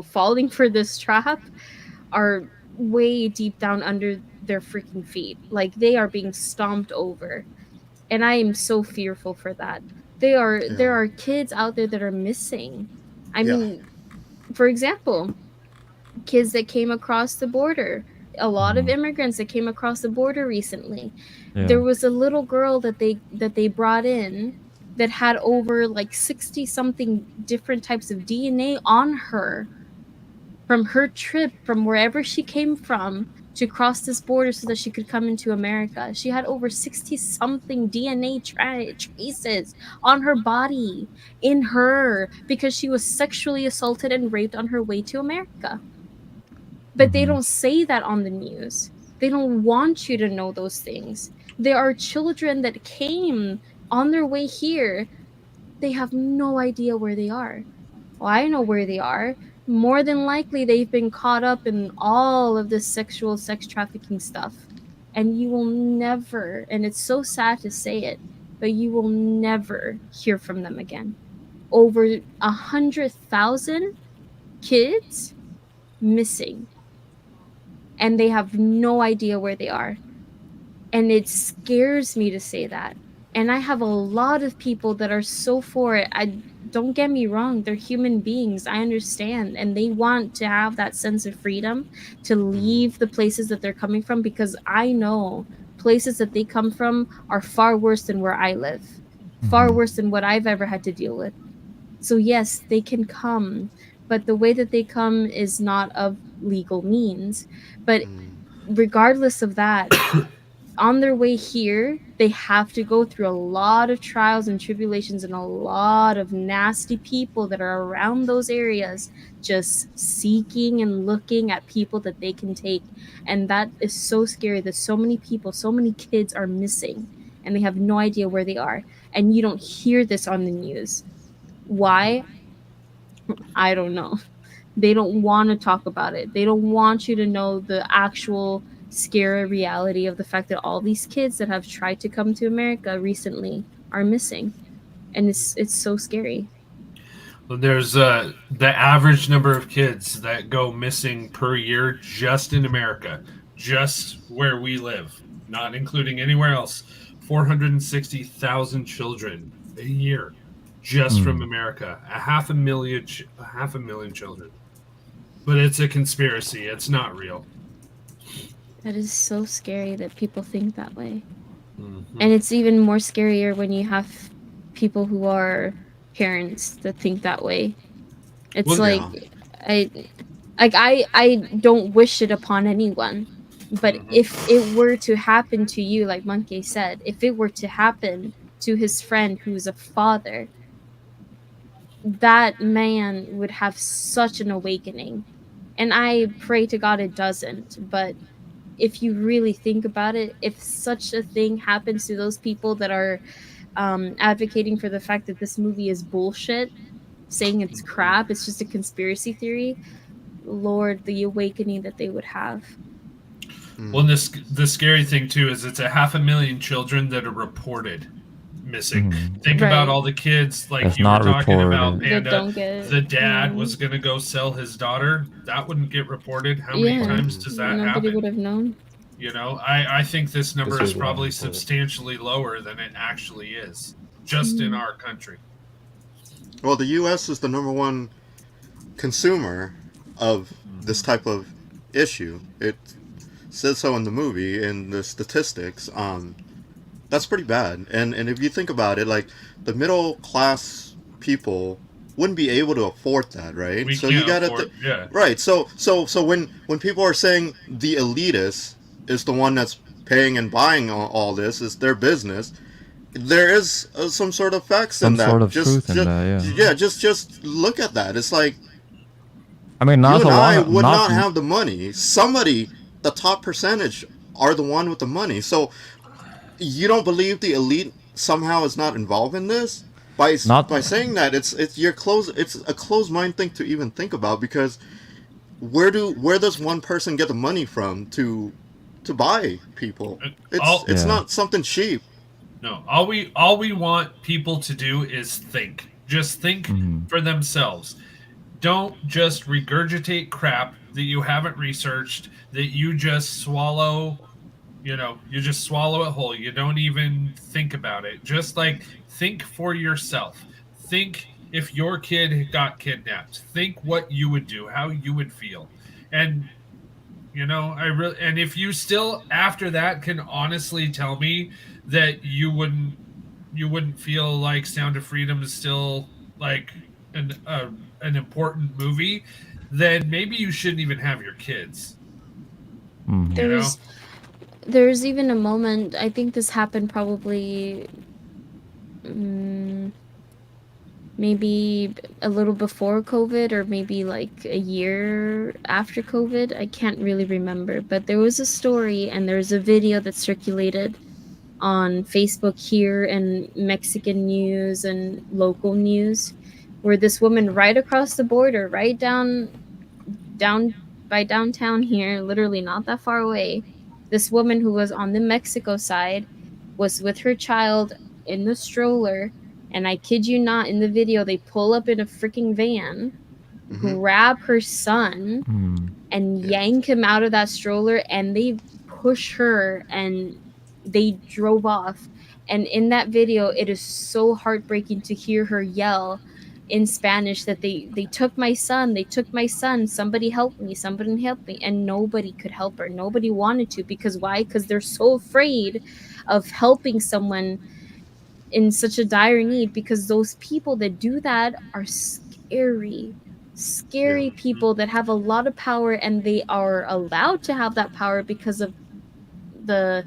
falling for this trap are way deep down under their freaking feet. Like, they are being stomped over. And I am so fearful for that. There are kids out there that are missing. I Yeah. mean, for example, kids that came across the border. A lot of immigrants that came across the border recently. Yeah. There was a little girl that they brought in that had over like 60 something different types of DNA on her from her trip from wherever she came from to cross this border so that she could come into America. She had over 60 something DNA traces on her body, in her, because she was sexually assaulted and raped on her way to America. But they don't say that on the news. They don't want you to know those things. There are children that came on their way here. They have no idea where they are. Well, I know where they are. More than likely, they've been caught up in all of this sex trafficking stuff. And you will never, and it's so sad to say it, but you will never hear from them again. Over 100,000 kids missing. And they have no idea where they are. And it scares me to say that. And I have a lot of people that are so for it. Don't get me wrong, they're human beings. I understand. And they want to have that sense of freedom to leave the places that they're coming from, because I know places that they come from are far worse than where I live. Far worse than what I've ever had to deal with. So yes, they can come, but the way that they come is not of legal means. But regardless of that, on their way here, they have to go through a lot of trials and tribulations and a lot of nasty people that are around those areas just seeking and looking at people that they can take. And that is so scary that so many people, so many kids are missing and they have no idea where they are. And you don't hear this on the news. Why? I don't know. They don't want to talk about it. They don't want you to know the actual scary reality of the fact that all these kids that have tried to come to America recently are missing, and it's so scary. There's the average number of kids that go missing per year just in America, just where we live, not including anywhere else. 460,000 children a year, just from America. A half a million children. But it's a conspiracy. It's not real. That is so scary that people think that way. And it's even more scarier when you have people who are parents that think that way. It's Well, like yeah. I don't wish it upon anyone. But if it were to happen to you, like Monkey said, if it were to happen to his friend who's a father, that man would have such an awakening. And I pray to God it doesn't, but if you really think about it, if such a thing happens to those people that are advocating for the fact that this movie is bullshit, saying it's crap, it's just a conspiracy theory, Lord, the awakening that they would have. Well, the scary thing too is it's a 500,000 children that are reported missing. Think about all the kids like That's you were not talking about, reported. That Panda. don't get The dad was going to go sell his daughter. That wouldn't get reported. How many Yeah. times does that Nobody happen? would have known. You know, I think this number This is is probably wrong. substantially lower than it actually is, just in our country. Well, the U.S. is the number one consumer of this type of issue. It says so in the movie, in the statistics. That's pretty bad. And if you think about it, like the middle class people wouldn't be able to afford that, right? We So can't you gotta afford, yeah. right. So when people are saying the elitist is the one that's paying and buying all this, is their business, there is some sort of facts in Some that. sort of truth in there, yeah. Yeah, just look at that. It's like I mean, you not and a lot I of, would not not have the money. Somebody, the top percentage, are the one with the money. So you don't believe the elite somehow is not involved in this? By Not- saying that, it's a closed mind thing to even think about, because where does one person get the money from to buy people? It's Yeah. not something cheap. No, all we want people to do is think. Just think for themselves. Don't just regurgitate crap that you haven't researched, that you just swallow. You know, you just swallow it whole. You don't even think about it. Just like think for yourself. Think if your kid got kidnapped. Think what you would do, how you would feel. And you know, and if you still after that can honestly tell me that you wouldn't feel like Sound of Freedom is still like an important movie, then maybe you shouldn't even have your kids. You know? There's even a moment, I think this happened probably maybe a little before COVID, or maybe like a year after COVID. I can't really remember, but there was a story and there's a video that circulated on Facebook here and Mexican news and local news, where this woman right across the border, right down by downtown here, literally not that far away, this woman who was on the Mexico side was with her child in the stroller, and I kid you not, in the video they pull up in a freaking van, grab her son, and yank him out of that stroller, and they push her and they drove off. And in that video, it is so heartbreaking to hear her yell in Spanish that they took my son, somebody help me, and nobody could help her. Nobody wanted to, because why? Because they're so afraid of helping someone in such a dire need, because those people that do that are scary people that have a lot of power, and they are allowed to have that power because of the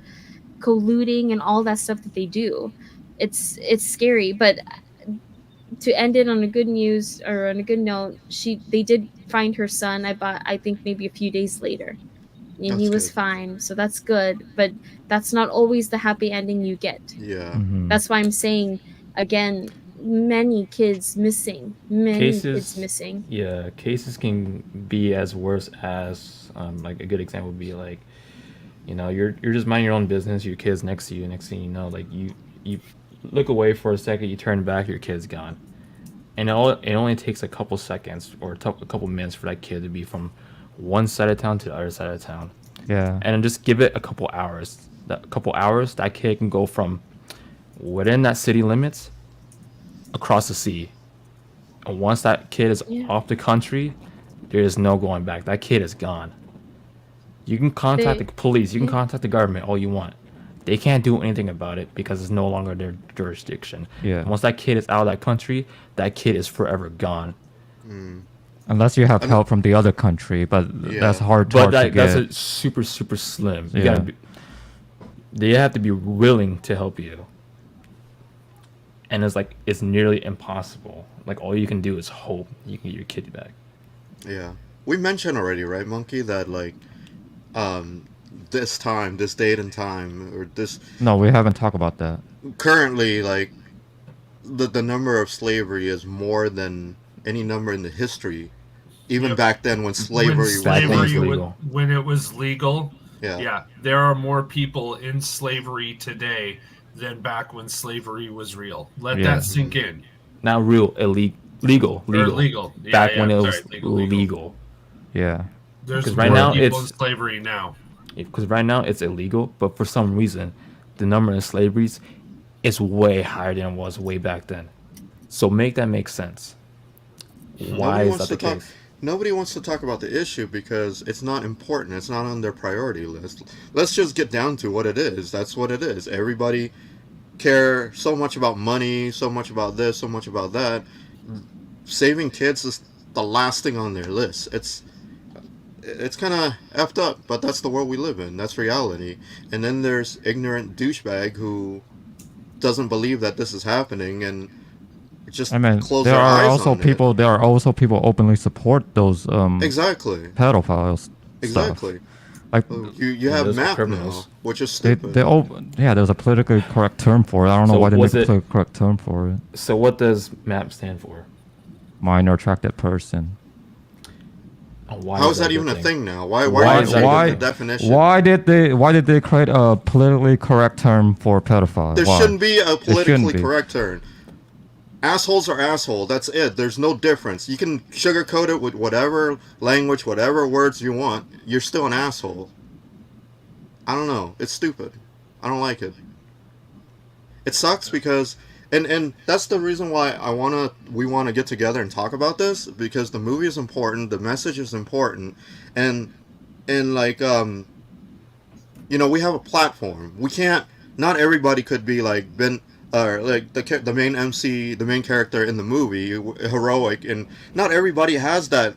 colluding and all that stuff that they do. It's scary. But to end it on a good news, or on a good note, they did find her son. I think maybe a few days later, and he was fine, so that's good. But that's not always the happy ending you get. Yeah. That's why I'm saying again, many kids missing. Yeah, cases can be as worse as like a good example would be like, you know, you're just minding your own business, your kid's next to you, next thing you know, like look away for a second, you turn back, your kid's gone. And it only takes a couple seconds or a couple minutes for that kid to be from one side of town to the other side of town. Yeah. And then just give it a couple hours. That kid can go from within that city limits across the sea. And once that kid is off the country, there is no going back. That kid is gone. You can contact the police, you can contact the government all you want. They can't do anything about it because it's no longer their jurisdiction. Yeah. And once that kid is out of that country, that kid is forever gone. Unless you have help from the other country, but that's hard to get. That's a super slim. They have to be willing to help you. And it's nearly impossible. Like all you can do is hope you can get your kid back. Yeah. We mentioned already, right, Monkey, that this time, this date and time, or this... No, we haven't talked about that. Currently, the number of slavery is more than any number in the history. Even back then when slavery was legal. When it was legal, yeah, there are more people in slavery today than back when slavery was real. Let that sink in. Not real, legal. Back when it was legal. Yeah. There's right more now people in slavery now. Because right now it's illegal, but for some reason, the number of slaveries is way higher than it was way back then. So make that make sense. Why is that the case? Nobody wants to talk about the issue because it's not important. It's not on their priority list. Let's just get down to what it is. That's what it is. Everybody care so much about money, so much about this, so much about that. Saving kids is the last thing on their list. It's kind of effed up, but that's the world we live in. That's reality. And then there's ignorant douchebag who doesn't believe that this is happening and just close their eyes on it. There are also people openly support those exactly pedophiles. Exactly. Stuff. Like you have MAP now, which is stupid. There's a politically correct term for it. I don't know why they make a politically correct term for it. So what does MAP stand for? Minor attracted person. How is that even a thing now? Why is that the definition? Why did they create a politically correct term for pedophile? There shouldn't be a politically correct term. Assholes are asshole. That's it. There's no difference. You can sugarcoat it with whatever language, whatever words you want. You're still an asshole. I don't know. It's stupid. I don't like it. It sucks because, and that's the reason why we want to get together and talk about this, because the movie is important, the message is important, and we have a platform. We can't. Not everybody could be the main MC, the main character in the movie, heroic, and not everybody has that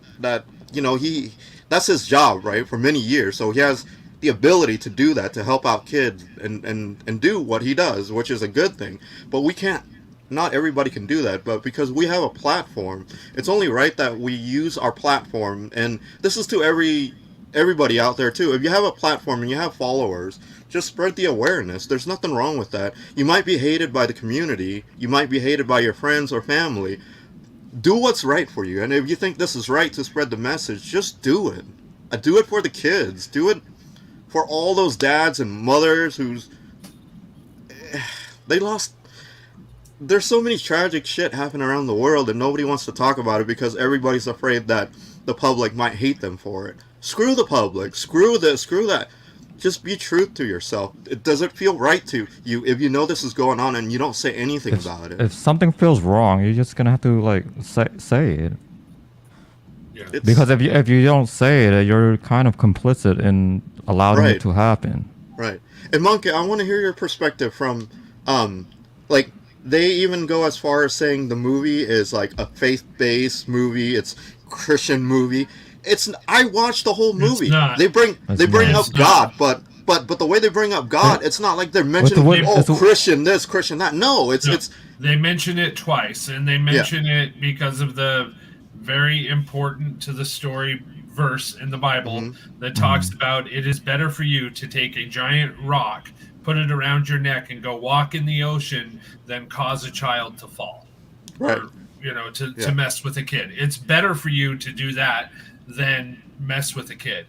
that's his job, right, for many years, so he has the ability to do that, to help out kids and do what he does, which is a good thing, but we can't. Not everybody can do that, but because we have a platform, it's only right that we use our platform, and this is to everybody out there too. If you have a platform and you have followers, just spread the awareness. There's nothing wrong with that. You might be hated by the community. You might be hated by your friends or family. Do what's right for you. And if you think this is right to spread the message, just do it. Do it for the kids. Do it for all those dads and mothers they lost. There's so many tragic shit happening around the world and nobody wants to talk about it because everybody's afraid that the public might hate them for it. Screw the public. Screw this. Screw that. Just be true to yourself. Does it feel right to you if you know this is going on and you don't say anything about it? If something feels wrong, you're just gonna have to say it. Yeah. Because if you don't say it, you're kind of complicit in allowing it to happen. Right. And Monkey, I want to hear your perspective from, they even go as far as saying the movie is like a faith-based movie. It's Christian movie. I watched the whole movie. They bring up God, but the way they bring up God, it's not like they're mentioning Christian this, Christian that. No, it's they mention it twice, and they mention it because of the very important to the story verse in the Bible that talks about it is better for you to take a giant rock, put it around your neck, and go walk in the ocean than cause a child to fall. Right. Or, to mess with a kid. It's better for you to do that than mess with a kid.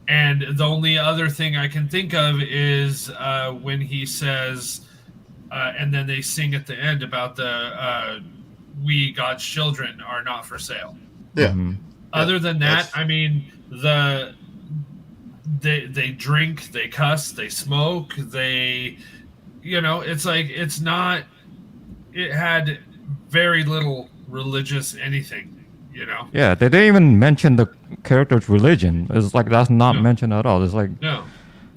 And the only other thing I can think of is when he says, and then they sing at the end about the we God's children are not for sale. Yeah. Mhm. Other than that, That's- I mean, they drink, they cuss, they smoke, they, it's like it's not. It had very little religious anything, Yeah, they didn't even mention the character's religion. It's like that's not No. mentioned at all. It's like No.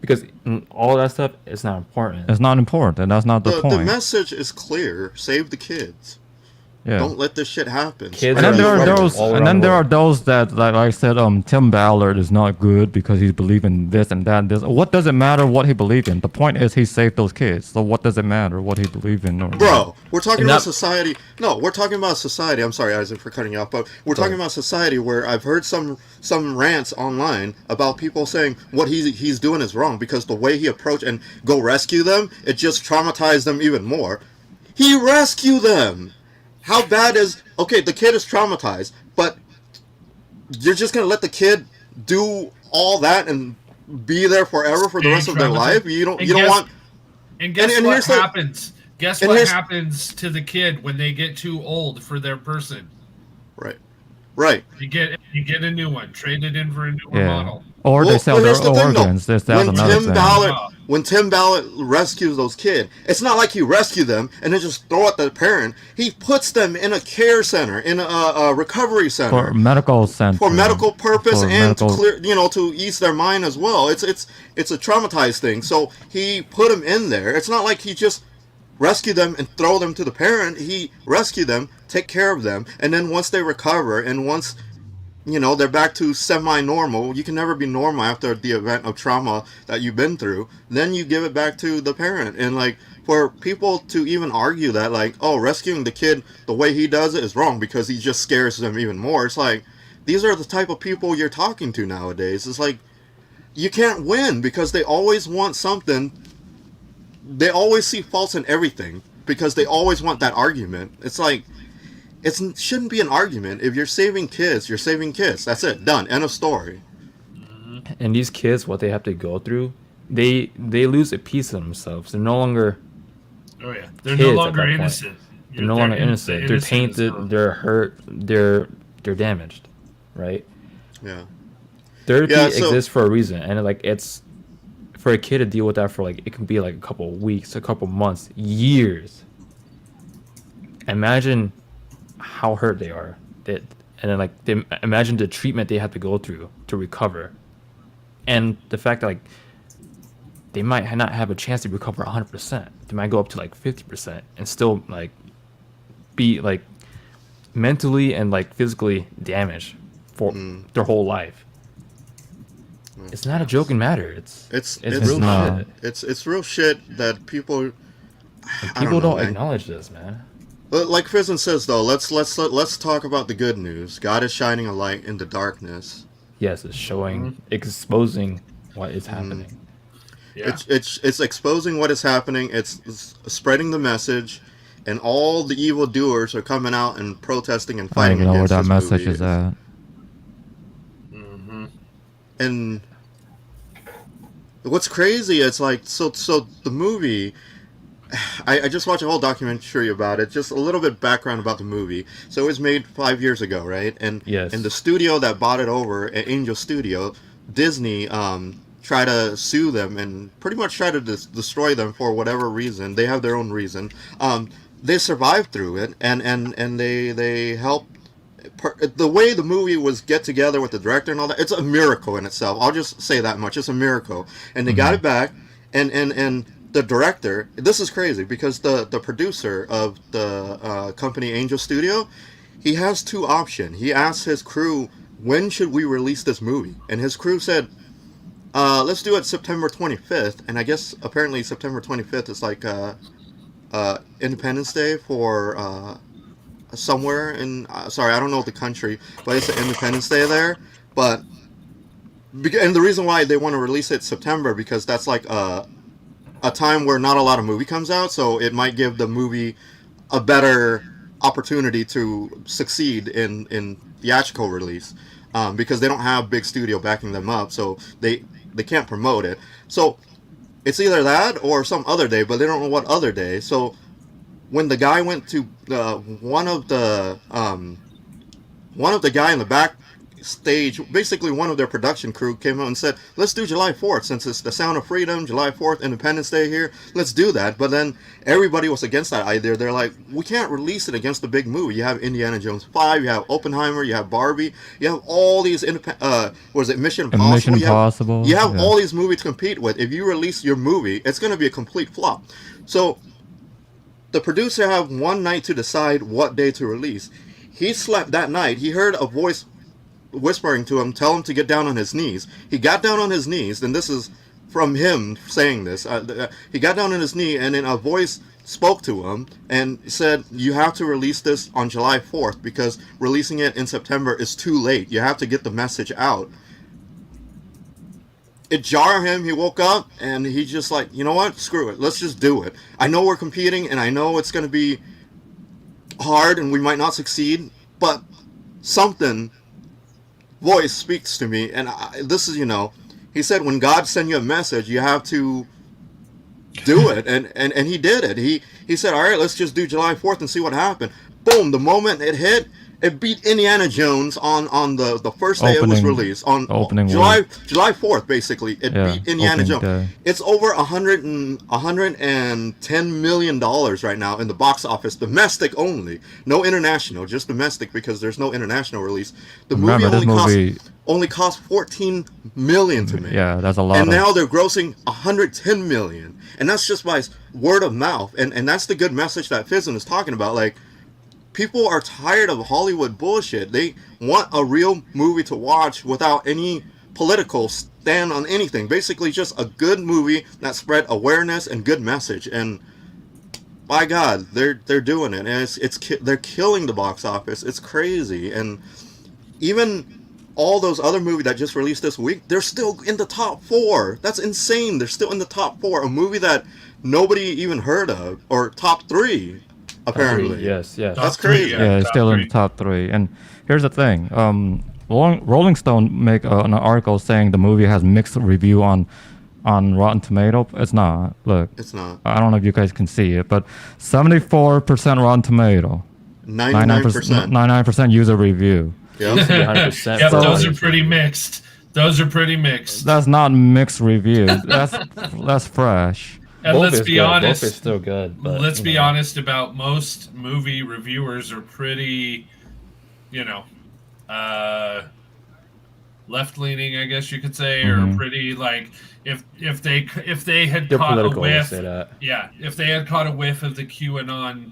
Because all that stuff is not important. it's not important, and that's not the The point. message is clear: save the kids. Yeah. Don't let this shit happen. Kids And then are there are in trouble those, all and around then the there are world. those that, like I said, Tim Ballard is not good because he's believing this and that. This. What does it matter what he believes in? The point is he saved those kids. So what does it matter what he believes in? Or Bro, we're talking And about that- society. No, we're talking about society. I'm sorry, Isaac, for cutting you off, but we're talking about society where I've heard some rants online about people saying what he's doing is wrong because the way he approached and go rescue them, it just traumatized them even more. He rescued them. How bad is okay? The kid is traumatized, but you're just gonna let the kid do all that and be there forever for the rest of their life? You don't want. And guess and what here's the- happens? Guess and what here's- happens to the kid when they get too old for their person? Right. You get a new one, trade it in for a newer yeah, model. or they Well, sell but their here's the thing, though. organs. That's When another Tim thing. Ballard, when Tim Ballard rescues those kids, it's not like he rescued them and then just throw at the parent. He puts them in a care center, in a recovery center For medical center. for medical purpose For and medical- to clear, to ease their mind as well. It's a traumatized thing. So he put them in there. It's not like he just rescue them and throw them to the parent. He rescue them, take care of them, and then once they recover and once they're back to semi-normal. You can never be normal after the event of trauma that you've been through. Then you give it back to the parent. And like for people to even argue that like, oh, rescuing the kid the way he does it is wrong because he just scares them even more. It's like these are the type of people you're talking to nowadays. It's like you can't win because they always want something. They always see faults in everything because they always want that argument. It's like it shouldn't be an argument. If you're saving kids, you're saving kids. That's it. Done. End of story. And these kids, what they have to go through, they lose a piece of themselves. They're no longer Oh yeah, they're kids no at longer that point. innocent. They're no longer innocent. They're tainted. They're hurt. They're damaged, right? Yeah. Therapy Yeah, so- exists for a reason, and like it's for a kid to deal with that for like it can be like a couple of weeks, a couple months, years. Imagine how hurt they are, and then like imagine the treatment they have to go through to recover, and the fact that like they might not have a chance to recover 100%. They might go up to like 50% and still like be like mentally and like physically damaged for their whole life. It's not a joking matter. It's real not. shit. It's real shit that people. And I people know, don't man. acknowledge this, man. But like Prison says though, let's talk about the good news. God is shining a light in the darkness. Yes, it's showing, exposing what is happening. Yeah. It's exposing what is happening. It's spreading the message, and all the evil doers are coming out and protesting and I don't fighting even know where against that this message movie. is at. And what's crazy, it's like so the movie. I just watched a whole documentary about it. Just a little bit background about the movie. So it was made 5 years ago, right? And Yes. and the studio that bought it over, Angel Studio, Disney, tried to sue them and pretty much try to destroy them for whatever reason. They have their own reason. They survived through it, and they helped. The way the movie was get together with the director and all that, it's a miracle in itself. I'll just say that much. It's a miracle. And they got it back, and the director, this is crazy because the producer of the company Angel Studio, he has two options. He asked his crew, when should we release this movie? And his crew said, let's do it September 25th. And I guess apparently September 25th is like Independence Day for somewhere in, sorry, I don't know the country, but it's an Independence Day there. But, and the reason why they want to release it September, because that's like a time where not a lot of movie comes out, so it might give the movie a better opportunity to succeed in theatrical release, because they don't have big studio backing them up, so they can't promote it. So it's either that or some other day, but they don't know what other day. So when the guy went to one of the guy in the back stage, basically one of their production crew came out and said, let's do July 4th since it's the Sound of Freedom, July 4th, Independence Day here, let's do that. But then everybody was against that idea. They're like, we can't release it against the big movie. You have Indiana Jones 5, you have Oppenheimer, you have Barbie, you have all these Mission Impossible, Mission Impossible, you have all these movies to compete with. If you release your movie, it's going to be a complete flop. So the producer have one night to decide what day to release. He slept that night. He heard a voice whispering to him, tell him to get down on his knees. He got down on his knees, and this is from him saying this. He got down on his knee, and then a voice spoke to him and said, you have to release this on July 4th because releasing it in September is too late. You have to get the message out. It jarred him. He woke up, and he just like, you know what? Screw it. Let's just do it. I know we're competing, and I know it's going to be hard, and we might not succeed, but something voice speaks to me, and this is, he said when God sends you a message, you have to do it, and he did it. He said, all right, let's just do July 4th and see what happened. Boom, the moment it hit, it beat Indiana Jones on the first day it was released, on July 4th, basically. It beat Indiana Jones. Day. It's over $110 million right now in the box office, domestic only. No international, just domestic because there's no international release. The movie only cost $14 million to make. Yeah, that's a lot. And now they're grossing $110 million. And that's just by word of mouth. And that's the good message that Fizzin is talking about. Like, people are tired of Hollywood bullshit. They want a real movie to watch without any political stand on anything. Basically, just a good movie that spread awareness and good message. And by God, they're doing it. And they're killing the box office. It's crazy. And even all those other movies that just released this week, they're still in the top 4. That's insane. They're still in the top 4. A movie that nobody even heard of, or top 3. Apparently, yes. That's crazy. Yeah, it's still in the top 3. And here's the thing: Rolling Stone make an article saying the movie has mixed review on Rotten Tomato. It's not. Look, it's not. I don't know if you guys can see it, but 74% Rotten Tomato, 99% user review. Yeah, 100%. Yep, those are pretty mixed. Those are pretty mixed. That's not mixed review. That's fresh. And let's be honest, both are still good. But, let's be honest about most movie reviewers are pretty, left-leaning, I guess you could say, or pretty like if they had they're caught a political, whiff, say that. yeah, if they had caught a whiff of the QAnon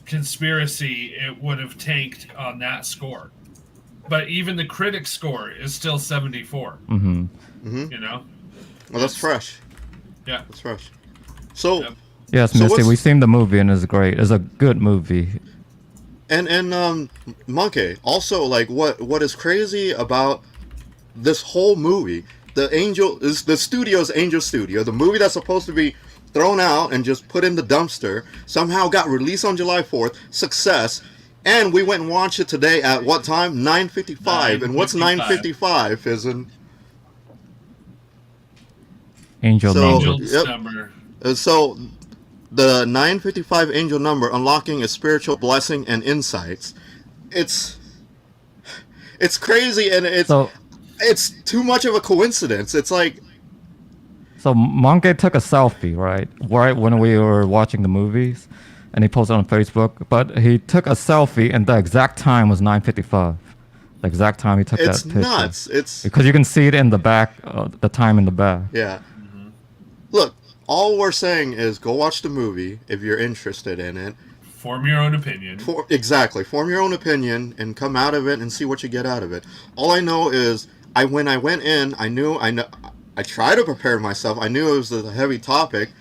conspiracy, it would have tanked on that score. But even the critic score is still 74. Mm-hmm. Well, that's fresh. Yeah, that's fresh. So yes, Misty, we've seen the movie and it's great. It's a good movie. And Monkey, also, like, what is crazy about this whole movie, the studio's Angel Studio, the movie that's supposed to be thrown out and just put in the dumpster, somehow got released on July 4th, success, and we went and watched it today at what time? 9:55. And what's 9:55, Fizzin? Angel number. So the 955 angel number, unlocking a spiritual blessing and insights. It's crazy, and it's too much of a coincidence. It's like, so Monkey took a selfie right when we were watching the movies, and he posted on Facebook. But he took a selfie, and the exact time was 9:55. The exact time he took that picture. It's nuts. It's because you can see it in the back, the time in the back. Yeah. Look, all we're saying is go watch the movie if you're interested in it. Form your own opinion. Exactly. Form your own opinion and come out of it and see what you get out of it. All I know is when I went in, I tried to prepare myself. I knew it was a heavy topic.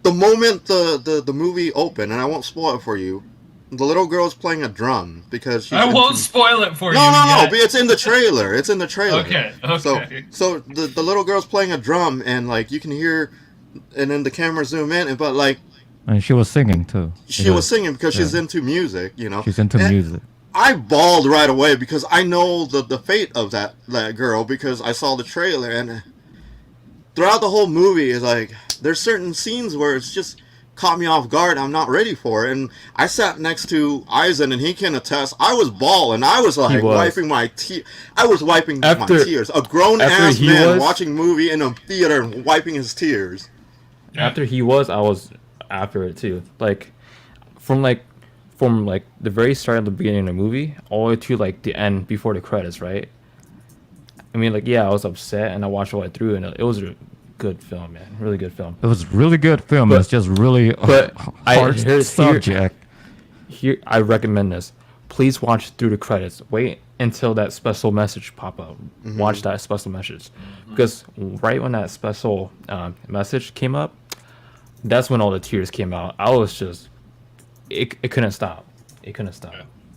The moment the movie opened, and I won't spoil it for you, the little girl's playing a drum because I won't spoil it for you. No, but it's in the trailer. It's in the trailer. Okay. So the little girl's playing a drum, and like you can hear, and then the camera zoom in, but like, and she was singing too. She was singing because she's into music, She's into music. I bawled right away because I know the fate of that girl because I saw the trailer, and throughout the whole movie is like, there's certain scenes where it's just caught me off guard. I'm not ready for it. And I sat next to Eisen, and he can attest. I was bawling. I was like wiping my tears. I was wiping my tears. A grown ass man watching a movie in a theater and wiping his tears. After he was, I was after it too. From the very start of the beginning of the movie all the way to like the end before the credits, right? I mean, like, yeah, I was upset and I watched all the way through, and it was a good film, man. Really good film. It was really good film. It's just really hard subject. Here, I recommend this. Please watch through the credits. Wait until that special message pop up. Watch that special message, because right when that special message came up, that's when all the tears came out. I was just, it couldn't stop. It couldn't stop.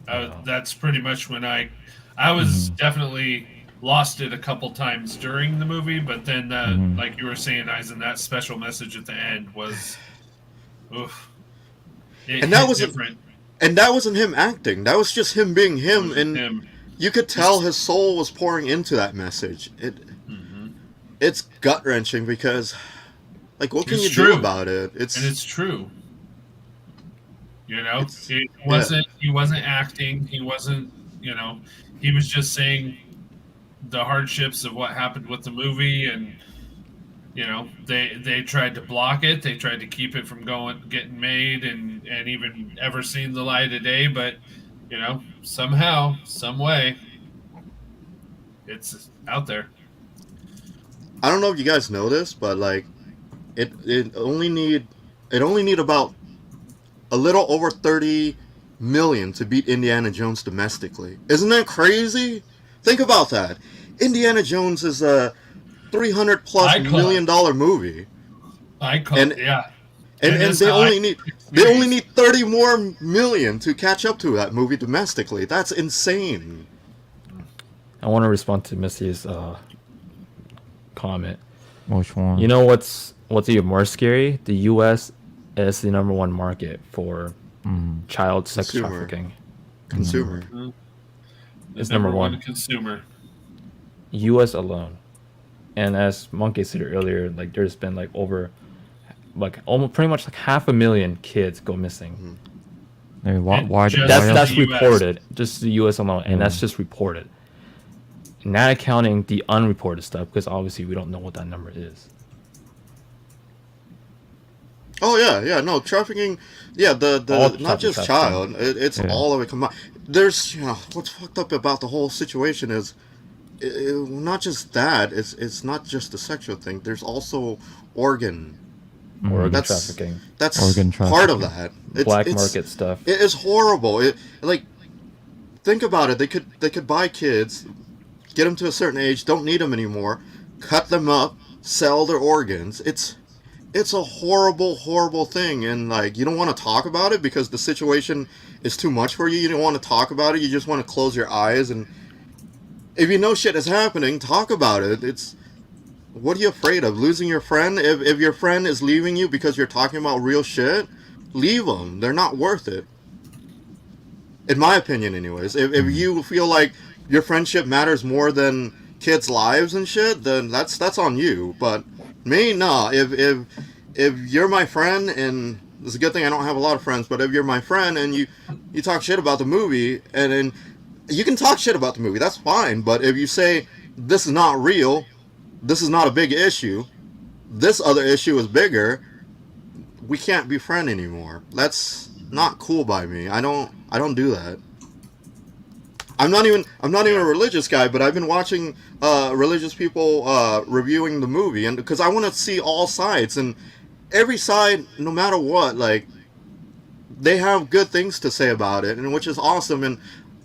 Yeah. That's pretty much when I was definitely lost it a couple times during the movie, but then like you were saying, Eisen, that special message at the end was, oof. And that wasn't different. And that wasn't him acting. That was just him being him, and you could tell his soul was pouring into that message. It's gut wrenching because, like, what can you do about it? It's true. You know, it wasn't. He wasn't acting. He wasn't. You know, he was just saying the hardships of what happened with the movie, and you know, they tried to block it. They tried to keep it from getting made and even ever seen the light of day. But you know, somehow, some way, it's out there. I don't know if you guys know this, but like, it only need about a little over 30 million to beat Indiana Jones domestically. Isn't that crazy? Think about that. Indiana Jones is a $300+ million movie. And they only need 30 more million to catch up to that movie domestically. That's insane. I want to respond to Missy's comment. Which one? You know what's even more scary? The U.S. is the #1 market for child sex trafficking. Consumer. It's #1 consumer. U.S. alone. And as Monkey said earlier, like there's been like over, like almost pretty much like 500,000 kids go missing. That's reported, just the U.S. alone, and that's just reported. Not accounting the unreported stuff, because obviously we don't know what that number is. Oh yeah, no trafficking. Yeah, the not just child. It's all of it combined. There's, you know, what's fucked up about the whole situation is, not just that. It's not just the sexual thing. There's also organ trafficking. That's part of that. Black market stuff. It is horrible. Like, think about it. They could buy kids, get them to a certain age, don't need them anymore, cut them up, sell their organs. It's a horrible, horrible thing, and like, you don't want to talk about it because the situation is too much for you. You don't want to talk about it. You just want to close your eyes, and if you know shit is happening, talk about it. What are you afraid of? Losing your friend? If your friend is leaving you because you're talking about real shit, leave them. They're not worth it. In my opinion, anyways. If you feel like your friendship matters more than kids' lives and shit, then that's on you. But me, nah. If you're my friend, and it's a good thing I don't have a lot of friends, but if you're my friend and you talk shit about the movie, and then you can talk shit about the movie, that's fine. But if you say this is not real, this is not a big issue, this other issue is bigger, we can't be friends anymore. That's not cool by me. I don't do that. I'm not even a religious guy, but I've been watching religious people reviewing the movie, and because I want to see all sides, and every side, no matter what, like, they have good things to say about it, and which is awesome. And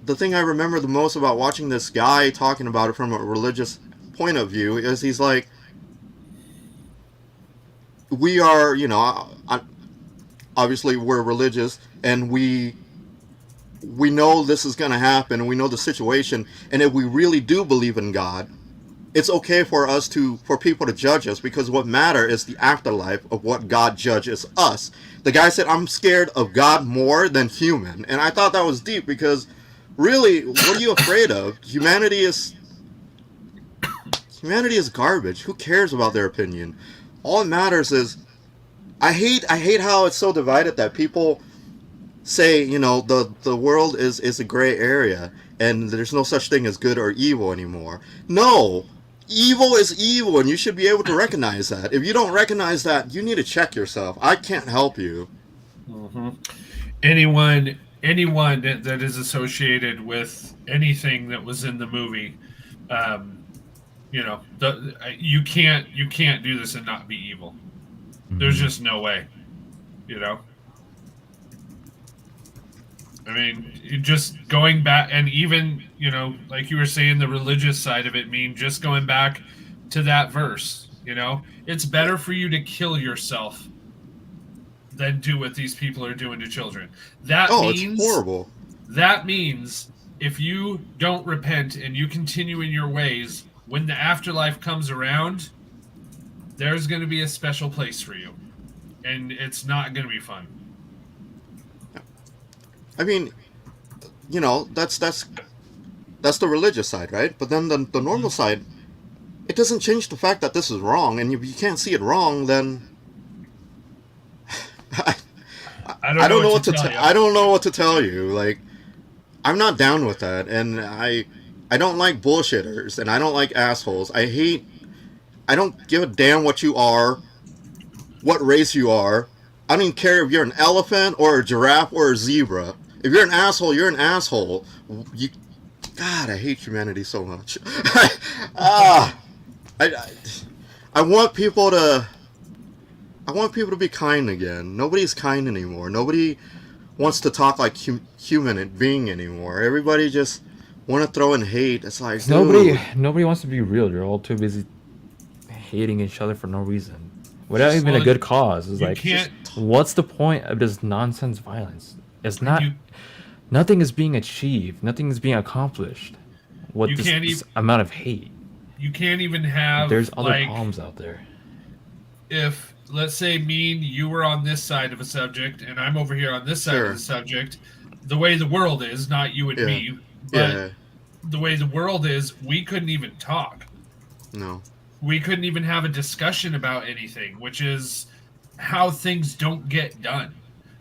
the thing I remember the most about watching this guy talking about it from a religious point of view is he's like, we are, you know, obviously we're religious, and we know this is going to happen, and we know the situation, and if we really do believe in God, it's okay for people to judge us, because what matters is the afterlife of what God judges us. The guy said, I'm scared of God more than human, and I thought that was deep, because really, what are you afraid of? Humanity is garbage. Who cares about their opinion? All that matters is I hate how it's so divided that people say, you know, the world is a gray area and there's no such thing as good or evil anymore. No, evil is evil, and you should be able to recognize that. If you don't recognize that, you need to check yourself. I can't help you. Hmm. Anyone that is associated with anything that was in the movie, um, you can't do this and not be evil. There's just no way. You know. I mean, just going back, and even, like you were saying, the religious side of it, just going back to that verse, it's better for you to kill yourself than do what these people are doing to children. It's horrible. That means if you don't repent and you continue in your ways, when the afterlife comes around, there's going to be a special place for you. And it's not going to be fun. I mean, that's the religious side, right? But then the normal side, it doesn't change the fact that this is wrong, and if you can't see it wrong, then I don't know what to tell you. I don't know what to tell you. Like, I'm not down with that, and I don't like bullshitters, and I don't like assholes. I don't give a damn what you are, what race you are. I don't even care if you're an elephant or a giraffe or a zebra. If you're an asshole, you're an asshole. God, I hate humanity so much. I want people to. I want people to be kind again. Nobody's kind anymore. Nobody wants to talk like human being anymore. Everybody just want to throw in hate. It's like, nobody wants to be real. They're all too busy hating each other for no reason, without even a good cause. It's like, what's the point of this nonsense violence? It's not. Nothing is being achieved. Nothing is being accomplished. This amount of hate? You can't even have. There's other problems out there. If, let's say, me and you were on this side of a subject, and I'm over here on this side of the subject, the way the world is, not you and me, but the way the world is, we couldn't even talk. No. We couldn't even have a discussion about anything, which is how things don't get done.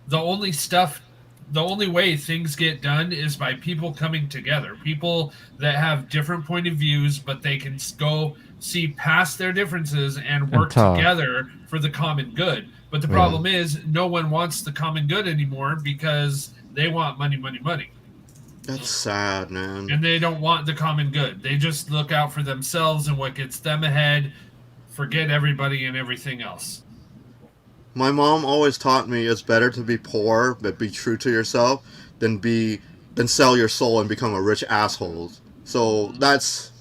The only way things get done is by people coming together. People that have different point of views, but they can go see past their differences and work together for the common good. But the problem is, no one wants the common good anymore because they want money, money, money. That's sad, man. And they don't want the common good. They just look out for themselves and what gets them ahead, forget everybody and everything else. My mom always taught me it's better to be poor but be true to yourself than sell your soul and become a rich asshole. So that's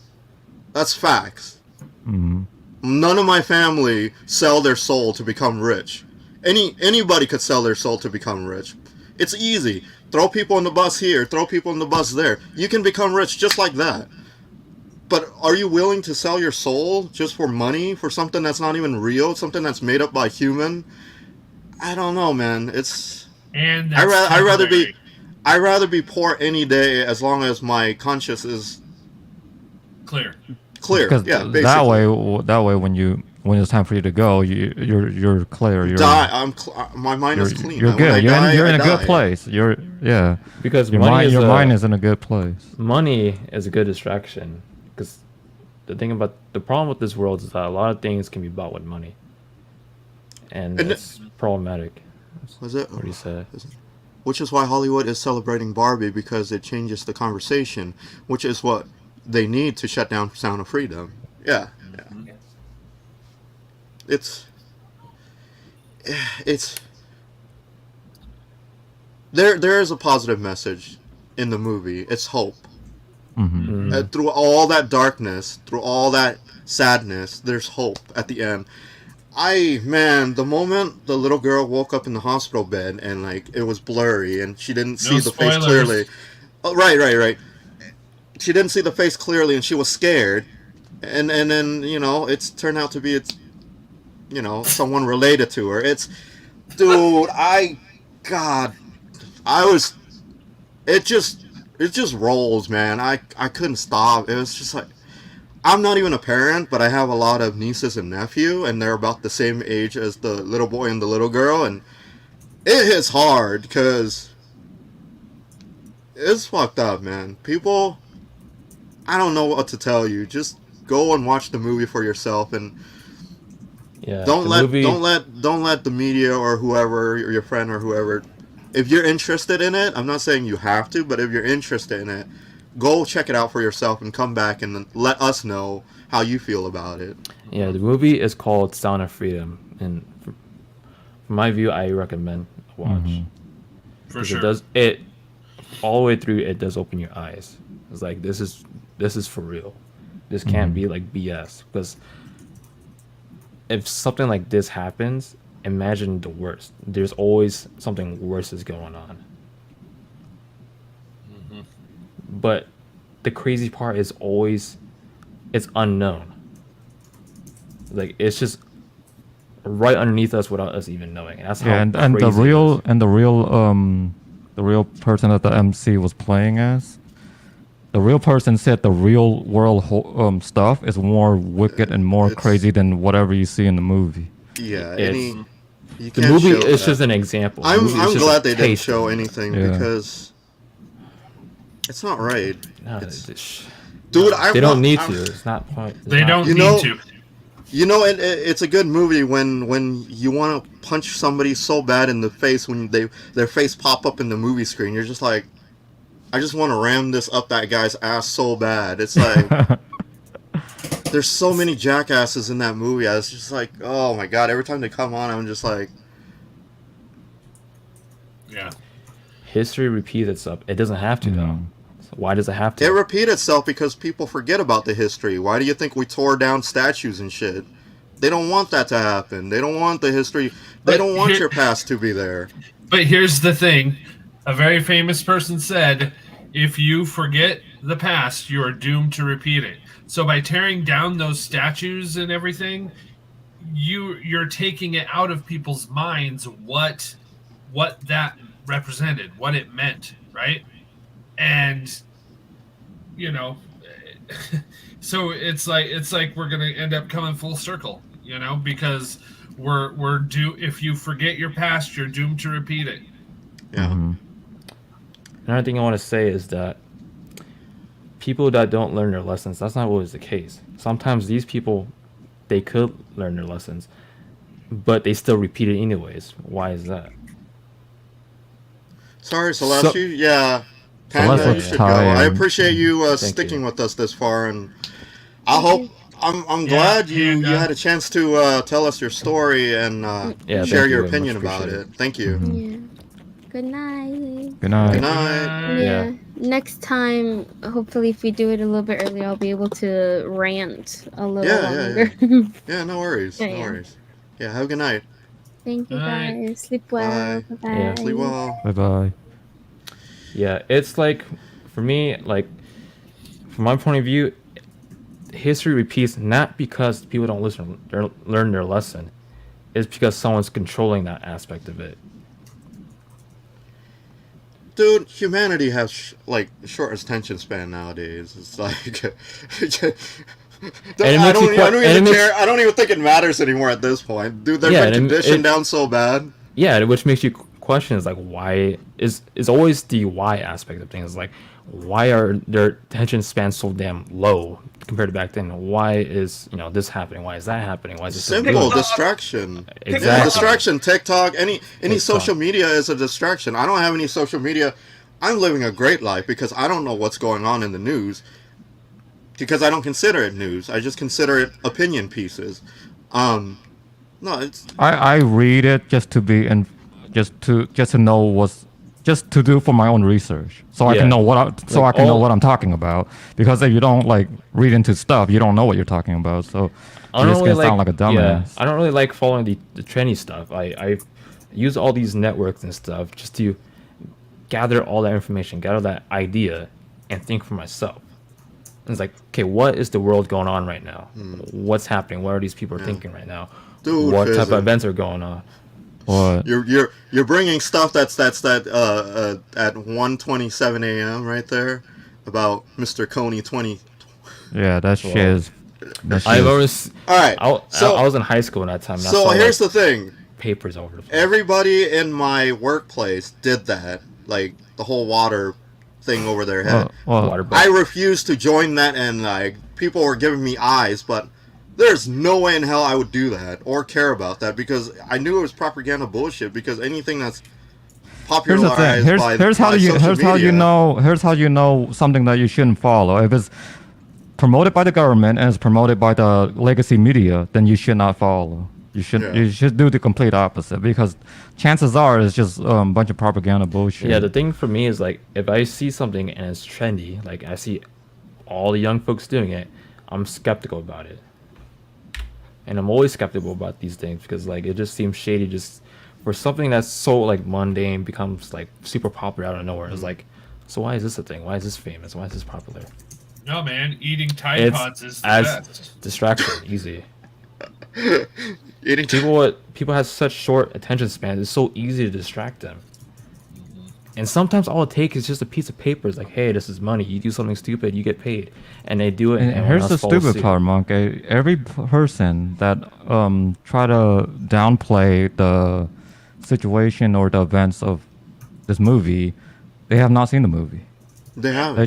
facts. Mm-hmm. None of my family sell their soul to become rich. Anybody could sell their soul to become rich. It's easy. Throw people on the bus here, throw people on the bus there. You can become rich just like that. But are you willing to sell your soul just for money, for something that's not even real, something that's made up by human? I don't know, man. I'd rather be poor any day as long as my conscience is clear. Because basically. that way when it's time for you to go, you're clear. My mind is clean. You're good. You're in a good place. Because your mind is in a good place. Money is a good distraction. Because the problem with this world is that a lot of things can be bought with money, and it's problematic. Was it? What do you say? Which is why Hollywood is celebrating Barbie, because it changes the conversation, which is what they need to shut down Sound of Freedom. Yeah. It's there is a positive message in the movie. It's hope. Mm-hmm. Through all that darkness, through all that sadness, there's hope at the end. The moment the little girl woke up in the hospital bed and it was blurry and she didn't see the face clearly. Oh, right. She didn't see the face clearly and she was scared. And then, it's turned out to be someone related to her. It just rolls, man. I couldn't stop. It was just like, I'm not even a parent, but I have a lot of nieces and nephew, and they're about the same age as the little boy and the little girl, and it hits hard because it's fucked up, man. People, I don't know what to tell you. Just go and watch the movie for yourself, and Yeah, don't the let movie, don't let the media or whoever or your friend or whoever. If you're interested in it, I'm not saying you have to, but if you're interested in it, go check it out for yourself and come back and then let us know how you feel about it. yeah, the movie is called Sound of Freedom, and from my view, I recommend a watch. For 'Cause sure. It does it all the way through. It does open your eyes. It's like this is for real. This can't be like BS. Because if something like this happens, imagine the worst. There's always something worse is going on. But the crazy part is always it's unknown. Like it's just right underneath us without us even knowing. And that's how Yeah, and the crazy it real is. and the real person that the MC was playing as, the real person said the real world stuff is more wicked and more It's- crazy than whatever you see in the movie. Yeah, It's- you The can't movie show is that. just an example. The I'm movie is just a glad they didn't taste show of it. anything Yeah. because it's not right. No, It's- it's- Dude, they don't need to. It's not point. it's They not- don't You need know- to. You know, it's a good movie when you want to punch somebody so bad in the face when their face pop up in the movie screen. You're just like, I just want to ram this up that guy's ass so bad. It's like there's so many jackasses in that movie. I was just like, oh my god! Every time they come on, I'm just like, Yeah. History repeats itself. It doesn't have to though. So why does it have to? it repeats itself because people forget about the history. Why do you think we tore down statues and shit? They don't want that to happen. They don't want the history. They But don't want here- your past to be there. But here's the thing. A very famous person said, if you forget the past, you are doomed to repeat it. So by tearing down those statues and everything, you're taking it out of people's minds what that represented, what it meant, right? And you know, so it's like we're gonna end up coming full circle, you know, because we're due. If you forget your past, you're doomed to repeat it. Yeah. Another thing I want to say is that people that don't learn their lessons, that's not always the case. Sometimes these people, they could learn their lessons, but they still repeat it anyways. Why is that? Sorry, Celeste. Yeah. Tanya, Celeste you was should go. I tired. appreciate you Thank sticking you. with us this far, and I hope I'm glad you Tanya. had a chance to tell us your story and Yeah, share thank your you. opinion Much about appreciated. it. Thank you. Yeah. Good night. Good night. Good night. Yeah. Next time, hopefully, if we do it a little bit early, I'll be able to rant a little Yeah, longer. Yeah, no worries. Yeah, No yeah. worries. Yeah, have a good night. Thank you, Bye. guys. Sleep well. Bye. Bye. Yeah. Sleep well. Bye bye. Yeah, it's like, for me, like, from my point of view, history repeats not because people don't learn their lesson. It's because someone's controlling that aspect of it. Dude, humanity has like the shortest attention span nowadays. It's like And it makes you que- and it makes- care. I don't even think it matters anymore at this point. Dude, they've Yeah, been and conditioned it- down so bad. Yeah, which makes you question is like why is always the why aspect of things. Like why are their attention spans so damn low compared to back then? Why is this happening? Why is that happening? Why is it so Simple good? distraction. Yeah, Exactly. distraction. TikTok, any TikTok. social media is a distraction. I don't have any social media. I'm living a great life because I don't know what's going on in the news. Because I don't consider it news. I just consider it opinion pieces. No, it's I read it just to be and just to know what's just to do for my own research, so I Yeah. can know what I can know all- what I'm talking about. Because if you don't like read into stuff, you don't know what you're talking about. So I you're don't just really gonna sound like a dumbass. I don't really like following the trendy stuff. I use all these networks and stuff just to gather all that information, gather that idea, and think for myself. And it's like, okay, what is the world going on right now? What's happening? What are these people thinking right now? Dude, what type Fizzle. of events are going on? What? You're bringing stuff that's at 1:27 a.m. right there about Mr. Coney 20. Yeah, that shit Well, is. That shit I is- remember. All right. I was in high school in that time. And I So saw, here's like, the thing. papers over the place. Everybody in my workplace did that, like the whole water thing over their head. Water I bill. refused to join that, and like people were giving me eyes, but there's no way in hell I would do that or care about that because I knew it was propaganda bullshit. Because anything that's Here's the popularized thing. by Here's how by you social here's how you media- know here's how you know something that you shouldn't follow. If it's promoted by the government and it's promoted by the legacy media, then you should not follow. You should do the complete opposite because chances are it's just a bunch of propaganda bullshit. Yeah, the thing for me is like if I see something and it's trendy, like I see all the young folks doing it, I'm skeptical about it. And I'm always skeptical about these things because like it just seems shady just for something that's so like mundane becomes like super popular out of nowhere. It's like, so why is this a thing? Why is this famous? Why is this popular? No, man, eating Tide It's Pods is the as best. distraction, easy. Eating People have such short attention spans. It's so easy to distract them. And sometimes all it takes is just a piece of paper. It's like, hey, this is money. You do something stupid, you get paid, and they do it. And everyone here's the else follows stupid suit. part, Monk. Every person that try to downplay the situation or the events of this movie, they have not seen the movie. They have. They're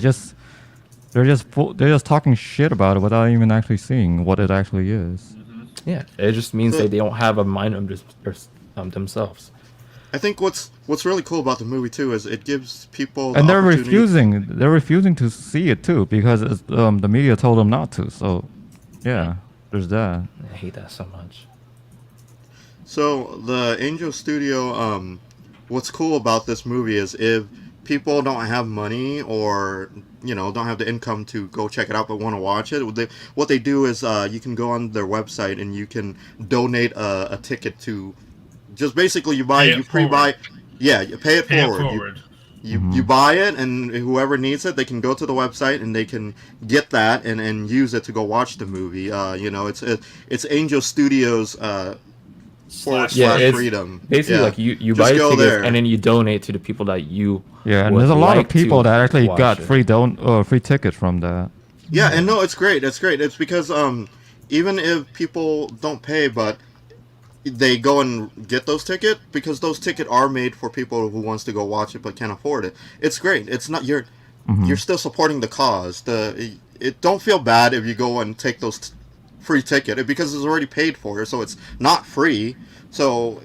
just talking shit about it without even actually seeing what it actually is. Yeah, it just means So- they don't have a mind of themselves. I think what's really cool about the movie too is it gives people the And they're opportunity- refusing. They're refusing to see it too because the media told them not to. So, yeah, there's that. I hate that so much. So the Angel Studio, what's cool about this movie is if people don't have money or don't have the income to go check it out but want to watch it, what they do is you can go on their website and you can donate a ticket to. Just basically you pre-buy, yeah, you pay it forward. You buy it, and whoever needs it, they can go to the website and they can get that and use it to go watch the movie. It's Angel Studios It's freedom. Basically, Yeah. like you Just buy go tickets there. and then you donate to the people that you. Yeah, and would there's a lot like of people to that actually watch got it. free tickets from that. Yeah, and no, it's great. It's great. It's because even if people don't pay, but they go and get those tickets because those tickets are made for people who wants to go watch it but can't afford it. It's great. It's not you're still supporting the cause. It don't feel bad if you go and take those free ticket because it's already paid for, so it's not free. So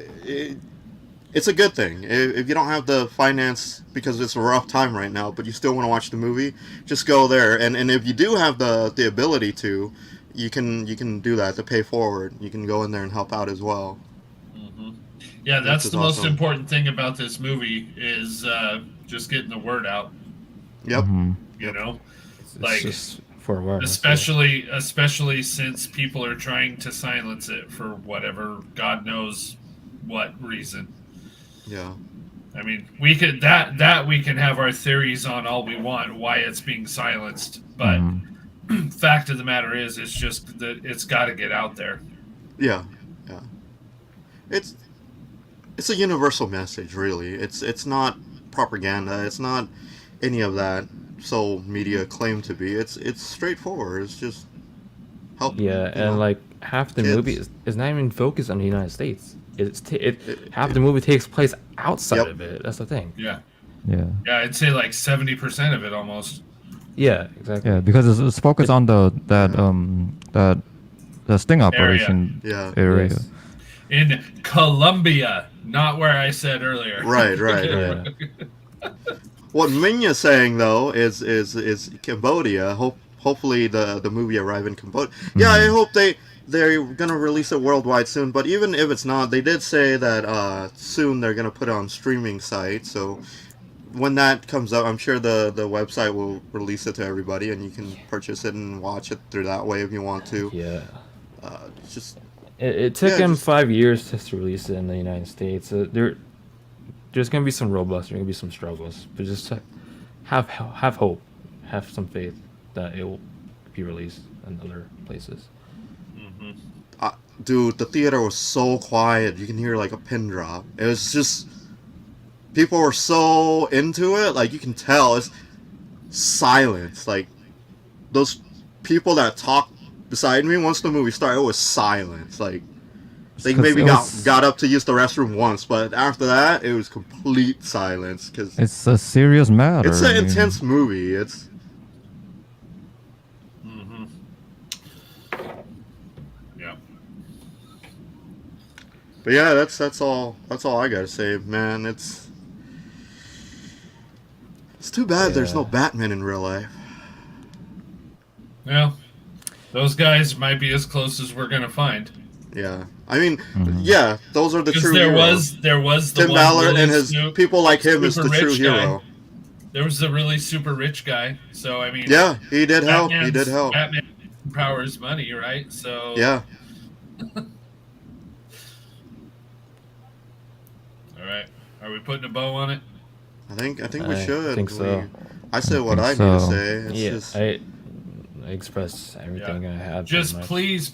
it's a good thing. If you don't have the finance because it's a rough time right now, but you still want to watch the movie, just go there. And if you do have the ability to, you can do that to pay forward. You can go in there and help out as well. Yeah, that's Which the is most awesome. important thing about this movie is just getting the word out. Yep. You know, It's like just for awareness. especially since people are trying to silence it for whatever God knows what reason. Yeah. I mean, we could that we can have our theories on all we want why it's being silenced, but fact of the matter is, it's just that it's got to get out there. Yeah. Yeah. It's a universal message, really. It's not propaganda. It's not any of that so media claim to be. It's straightforward. It's just help. Yeah, you and know, like half the kids. movie is not even focused on the United States. Half the movie takes place outside Yep. of it. That's the thing. Yeah, Yeah. yeah, I'd say like 70% of it almost. Yeah, exactly. Yeah, because it's focused on the sting operation Yeah. area. Yes. In Colombia, not where I said earlier. Right. Yeah. What Minya's saying though is Cambodia. Hopefully the movie arrive in Cambodia. Yeah, I hope they're gonna release it worldwide soon. But even if it's not, they did say that soon they're gonna put it on streaming sites. So when that comes up, I'm sure the website will release it to everybody, and you can purchase it and watch it through that way if you want to. Yeah. It's just It took Yeah, him just- 5 years to release it in the United States. There's gonna be some roadblocks. There's gonna be some struggles, but just have hope, have some faith that it will be released in other places. dude, the theater was so quiet. You can hear like a pin drop. It was just people were so into it. Like you can tell it's silence. Like those people that talked beside me, once the movie started, it was silence. Like, they 'Cause maybe it was- got up to use the restroom once, but after that, it was complete silence. Because It's a serious matter. it's I an mean, intense movie. It's Mm-hmm. Yeah. But yeah, that's all I gotta say, man. It's too bad there's no Yeah. Batman in real life. Well, those guys might be as close as we're gonna find. Yeah, I mean, Mhm. yeah, those are the Because true there heroes. was the Tim one Ballard really and his people like him is super the true rich guy. hero. There was the really super rich guy. So I mean, Yeah, he did help. He Batman's- did help. Batman powers money, right? So Yeah. All right, are we putting a bow on it? I think we I should. think so. I said what I think need to so. say. It's Yeah, just, I express everything I have. Just pretty much.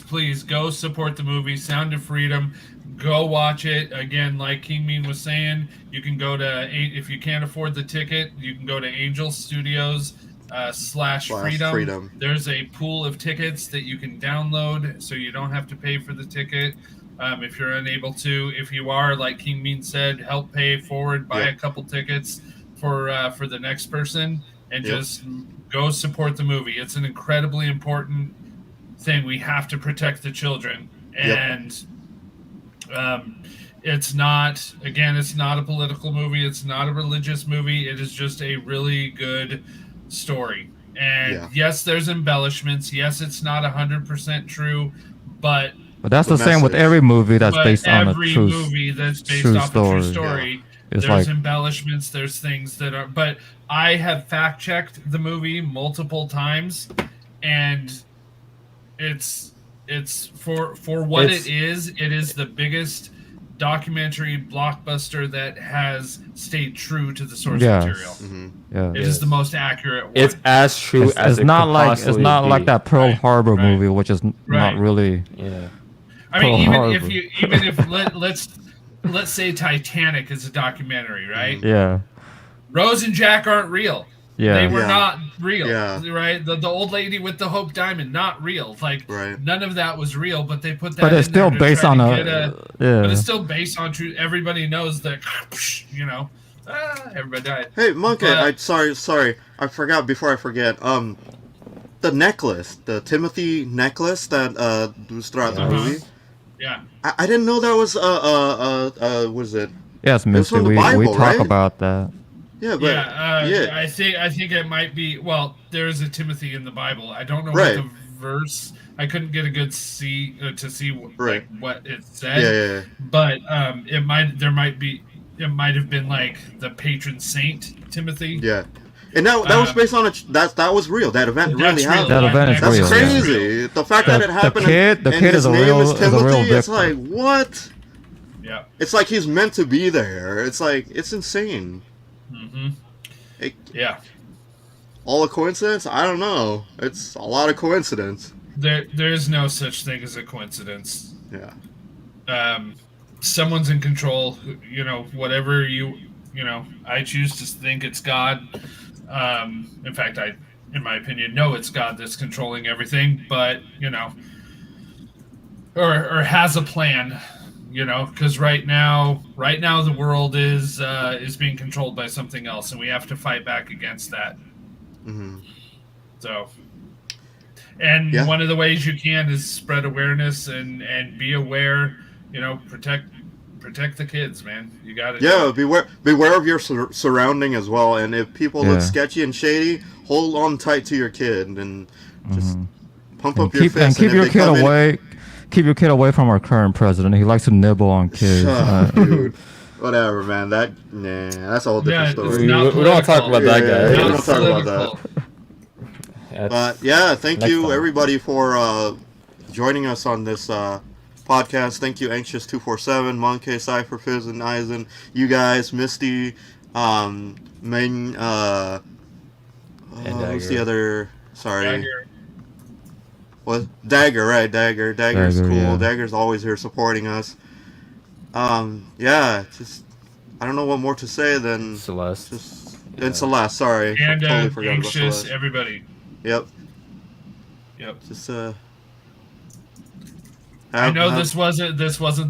please go support the movie Sound of Freedom. Go watch it. Again, like King Mean was saying, you can go to, if you can't afford the ticket, you can go to Angel Studios /freedom. Freedom. There's a pool of tickets that you can download, so you don't have to pay for the ticket. If you're unable to, if you are, like King Mean said, help pay forward, buy a couple tickets for the next person, and just go support the movie. It's an incredibly important thing. We have to protect the children, and it's not a political movie. It's not a religious movie. It is just a really good story. And yes, there's embellishments. Yes, it's not 100% true, but that's the same with every movie that's based on a every true movie that's based true off a true story. It's There's like embellishments. There's things that are. But I have fact checked the movie multiple times, and it's for what it is. It is the biggest documentary blockbuster that has stayed true to the source material. Yeah. It is the most accurate one. It's as true as it's not it could like it's possibly not be. like that Pearl Harbor movie, which is not really. Yeah. I mean, Pearl even if let's say Titanic is a documentary, right? Yeah. Rose and Jack aren't real. Yeah. They were not real. Yeah. Right? The old lady with the Hope Diamond, not real. Like none of that was real, but they put that But it's in there still to based try on to a. get Yeah. But it's still based on true. Everybody knows that, everybody died. Hey, Monkey, But- sorry, I forgot before I forget. The necklace, the Timothy necklace that was throughout the movie. Yeah. I didn't know that was what is it? Yes, It was Misty. from the We Bible, talk right? about that. Yeah, but I think it might be. Well, there is a Timothy in the Bible. I don't know Right. what the verse. I couldn't get a good see what, Right. what it said. Yeah. But it might have been like the patron saint Timothy. Yeah. And that was based on that was real. That event That's really real. happened. That event is That's real, crazy. The fact that it happened. the and kid his is a name real is Timothy. It's victim. like what? Yeah. It's like he's meant to be there. It's like it's insane. Mm-hmm. Yeah. All a coincidence? I don't know. It's a lot of coincidence. There's no such thing as a coincidence. Yeah. Someone's in control. Whatever I choose to think it's God. In fact, in my opinion, know it's God that's controlling everything. But or has a plan. Because right now the world is being controlled by something else, and we have to fight back against that. Mm-hmm. So, and one of the ways you can is spread awareness and be aware. Protect the kids, man. You got to. Yeah, beware of your surrounding as well. And if people look sketchy and shady, hold on tight to your kid and just pump up your fist. And keep your kid away. Keep your kid away from our current president. He likes to nibble on kids. Dude. Whatever, man. That's a whole different story. We don't talk about that guy. We don't talk about that. But yeah, thank you everybody for joining us on this podcast. Thank you, Anxious247, Monkey, Cypher, Fizz, and Eisen. You guys, Misty, Ming, what's the other? Sorry. Dagger. What? Dagger, right? Dagger's cool. Yeah. Dagger's always here supporting us. Yeah, just I don't know what more to say than Celeste. And Celeste, sorry. And totally forgot about Anxious, Celeste. everybody. Yep. Yep. Just I know this wasn't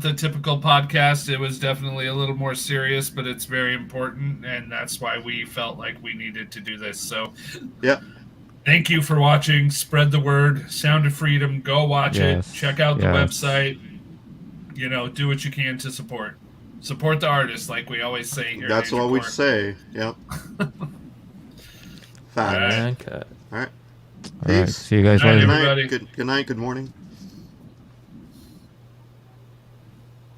the typical podcast. It was definitely a little more serious, but it's very important, and that's why we felt like we needed to do this. So, yeah. Thank you for watching. Spread the word. Sound of Freedom. Go watch it. Check out the website. You know, do what you can to support. Support the artist, like we always say here. That's what we say. Yep. Fact. Okay. All right. All right. See you guys Good night, later. everybody. Good night. Good morning.